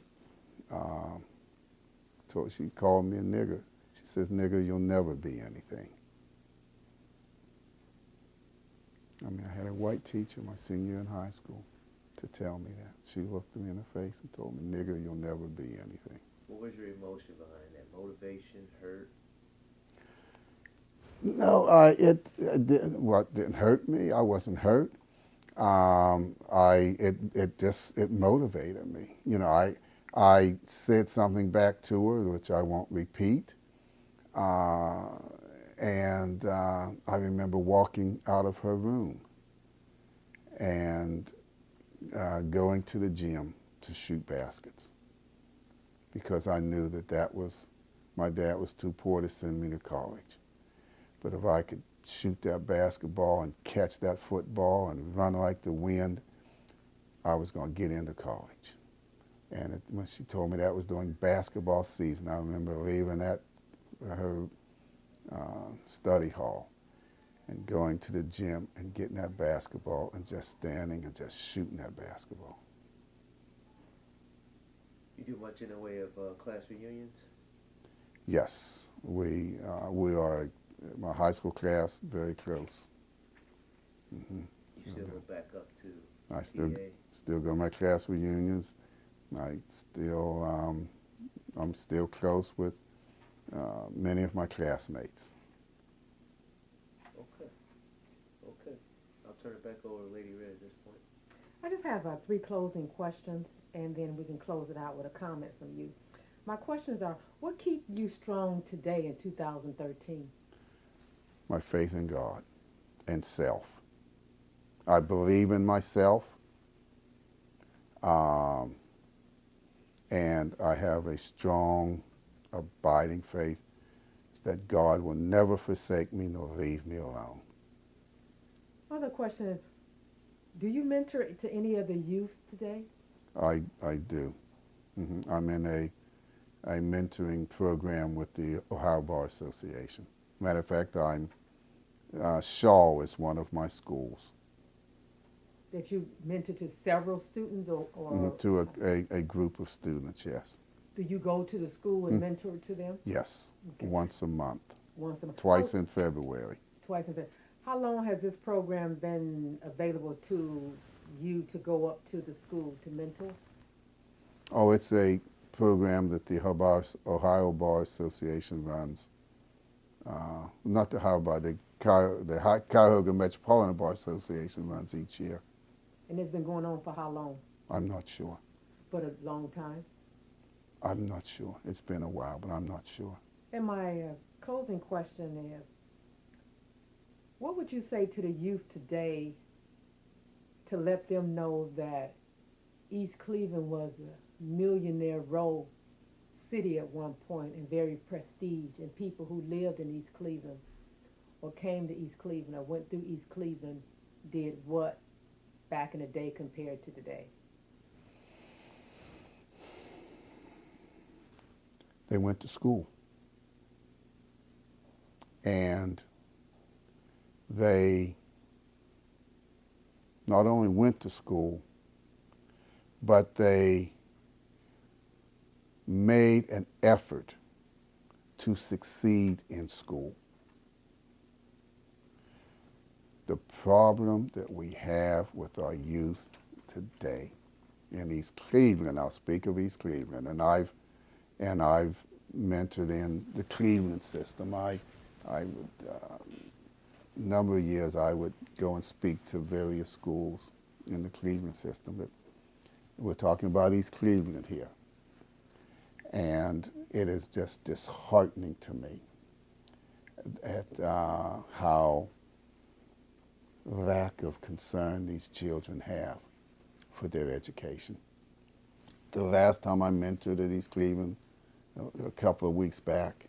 called me a nigger. She says, "Nigger, you'll never be anything." I mean, I had a white teacher my senior year in high school to tell me that. She looked me in the face and told me, "Nigger, you'll never be anything." What was your emotion behind that? Motivation, hurt? No, it didn't hurt me. I wasn't hurt. It motivated me. You know, I said something back to her, which I won't repeat. And I remember walking out of her room and going to the gym to shoot baskets because I knew my dad was too poor to send me to college. But if I could shoot that basketball and catch that football and run like the wind, I was going to get into college. And when she told me that was during basketball season, I remember leaving her study hall and going to the gym and getting that basketball and just standing and just shooting that basketball. You do much in the way of class reunions? Yes, we are, my high school class, very close. Mm-hmm. You still go back up to I still PA? go to my class reunions. I'm still close with many of my classmates. Okay. I'll turn it back over to Lady Red at this point. I just have 3 closing questions, and then we can close it out with a comment from you. My questions are, what keeps you strong today in 2013? My faith in God and self. I believe in myself, and I have a strong, abiding faith that God will never forsake me nor leave me alone. another question. Do you mentor to any of the youth today? I do. I'm in a mentoring program with the Ohio Bar Association. Matter of fact, Shaw is one of my schools. That you mentor to several students, or To a group of students, yes. do you go to the school and mentor to them? Yes, Okay. once a month, Once a month. twice in February. Twice in February. How long has this program been available to you to go up to the school to mentor? Oh, it's a program that the Ohio Bar Association runs. Not the Ohio Bar, the Cuyahoga Metropolitan Bar Association runs each year. And it's been going on for how long? I'm not sure. But a long time. I'm not sure. It's been a while, but I'm not sure. And my closing question is, what would you say to the youth today to let them know that East Cleveland was a millionaire row city at one point and very prestige, and people who lived in East Cleveland or came to East Cleveland or went through East Cleveland did what back in the day compared to today? They went to school. And they not only went to school, but they made an effort to succeed in school. The problem that we have with our youth today in East Cleveland, I'll speak of East Cleveland, and I've mentored in the Cleveland system. I would, a number of years, I would go and speak to various schools in the Cleveland system, but we're talking about East Cleveland here. And it is just disheartening to me at how lack of concern these children have for their education. The last time I mentored at East Cleveland, a couple of weeks back,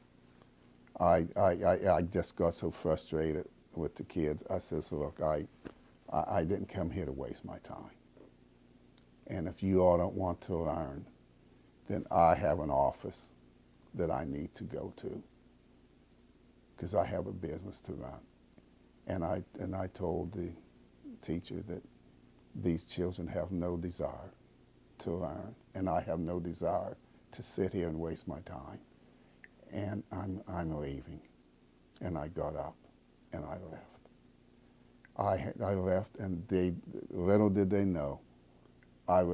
I just got so frustrated with the kids. I said, so look, I didn't come here to waste my time. And if you all don't want to learn, then I have an office that I need to go to because I have a business to run. And I told the teacher that these children have no desire to learn, and I have no desire to sit here and waste my time. And I'm leaving. And I got up and I left. I left, and little did they know, I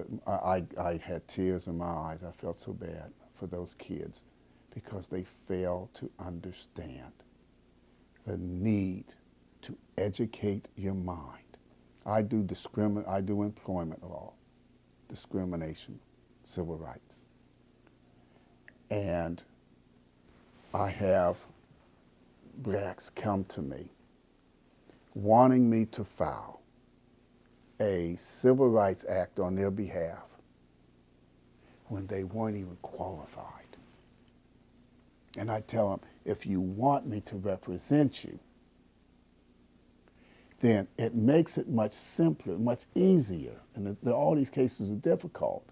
had tears in my eyes. I felt so bad for those kids because they failed to understand the need to educate your mind. I do employment law, discrimination, civil rights. And I have blacks come to me wanting me to file a civil rights act on their behalf when they weren't even qualified. And I tell them, if you want me to represent you, then it makes it much simpler, much easier, and all these cases are difficult,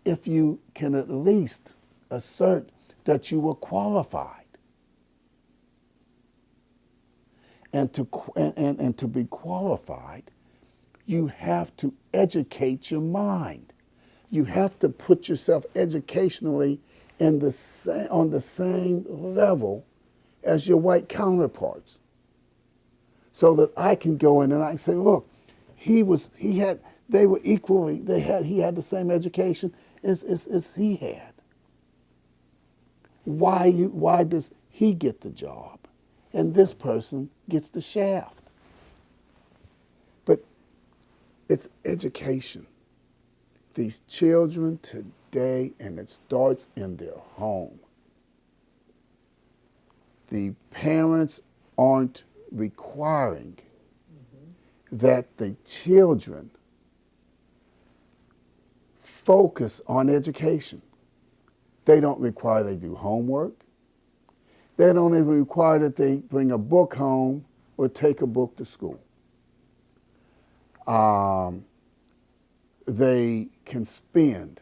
if you can at least assert that you were qualified. And to be qualified, you have to educate your mind. You have to put yourself educationally on the same level as your white counterparts, so that I can go in and I can say, look, he had the same education as he had. Why does he get the job and this person gets the shaft? But it's education. These children today, and it starts in their home. The parents aren't requiring that the children focus on education. They don't require they do homework. They don't even require that they bring a book home or take a book to school. They can spend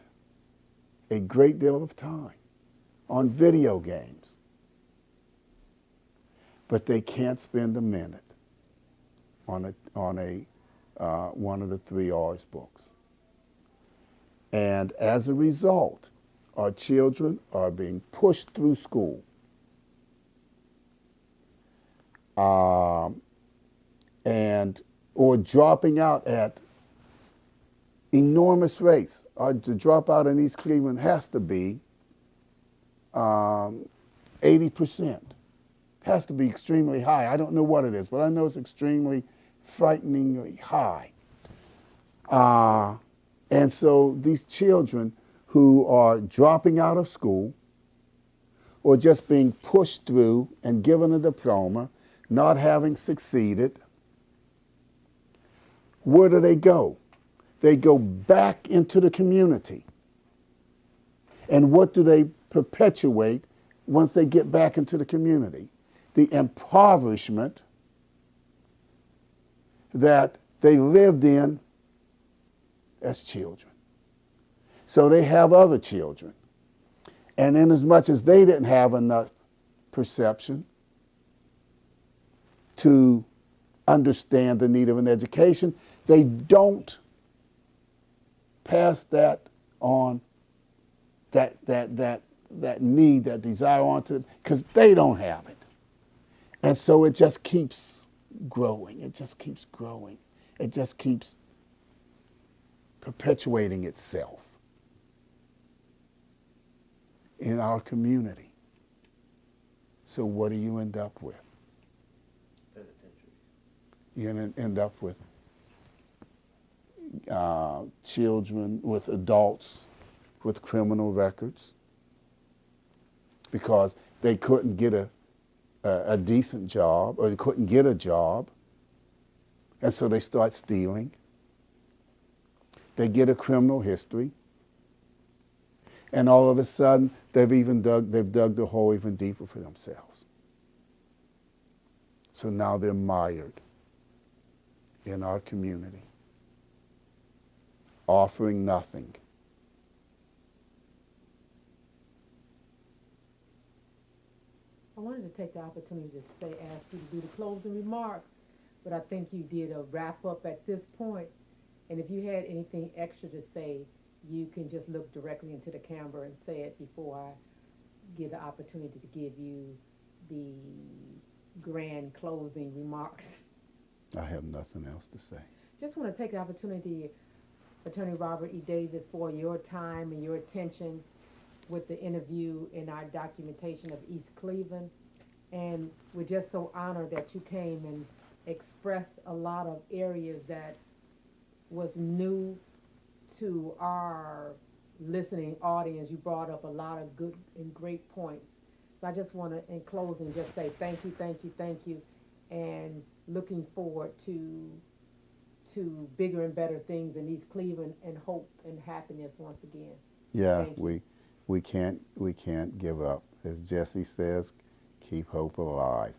a great deal of time on video games, but they can't spend a minute on one of the 3 R's books. And as a result, our children are being pushed through school or dropping out at enormous rates. The dropout in East Cleveland has to be 80%. Has to be extremely high. I don't know what it is, but I know it's extremely frighteningly high. And so these children who are dropping out of school or just being pushed through and given a diploma, not having succeeded, where do they go? They go back into the community. And what do they perpetuate once they get back into the community? The impoverishment that they lived in as children. So they have other children. And inasmuch as they didn't have enough perception to understand the need of an education, they don't pass that on, that need, that desire on to them, because they don't have it. And so it just keeps growing. It just keeps growing. It just keeps perpetuating itself in our community. So what do you end up with? You're going to end up with children, with adults with criminal records because they couldn't get a decent job, or they couldn't get a job, and so they start stealing. They get a criminal history, and all of a sudden they've dug the hole even deeper for themselves. So now they're mired in our community, offering nothing. I wanted to take the opportunity to ask you to do the closing remarks, but I think you did a wrap up at this point. And if you had anything extra to say, you can just look directly into the camera and say it before I give the opportunity to give you the grand closing remarks. I have nothing else to say. Just want to take the opportunity, Attorney Robert E. Davis, for your time and your attention with the interview in our documentation of East Cleveland. And we're just so honored that you came and expressed a lot of areas that was new to our listening audience. You brought up a lot of good and great points. So I just want to, in closing, just say thank you, thank you, thank you, and looking forward to bigger and better things in East Cleveland, and hope and happiness once again. Yeah, we can't give up. As Jesse says, keep hope alive.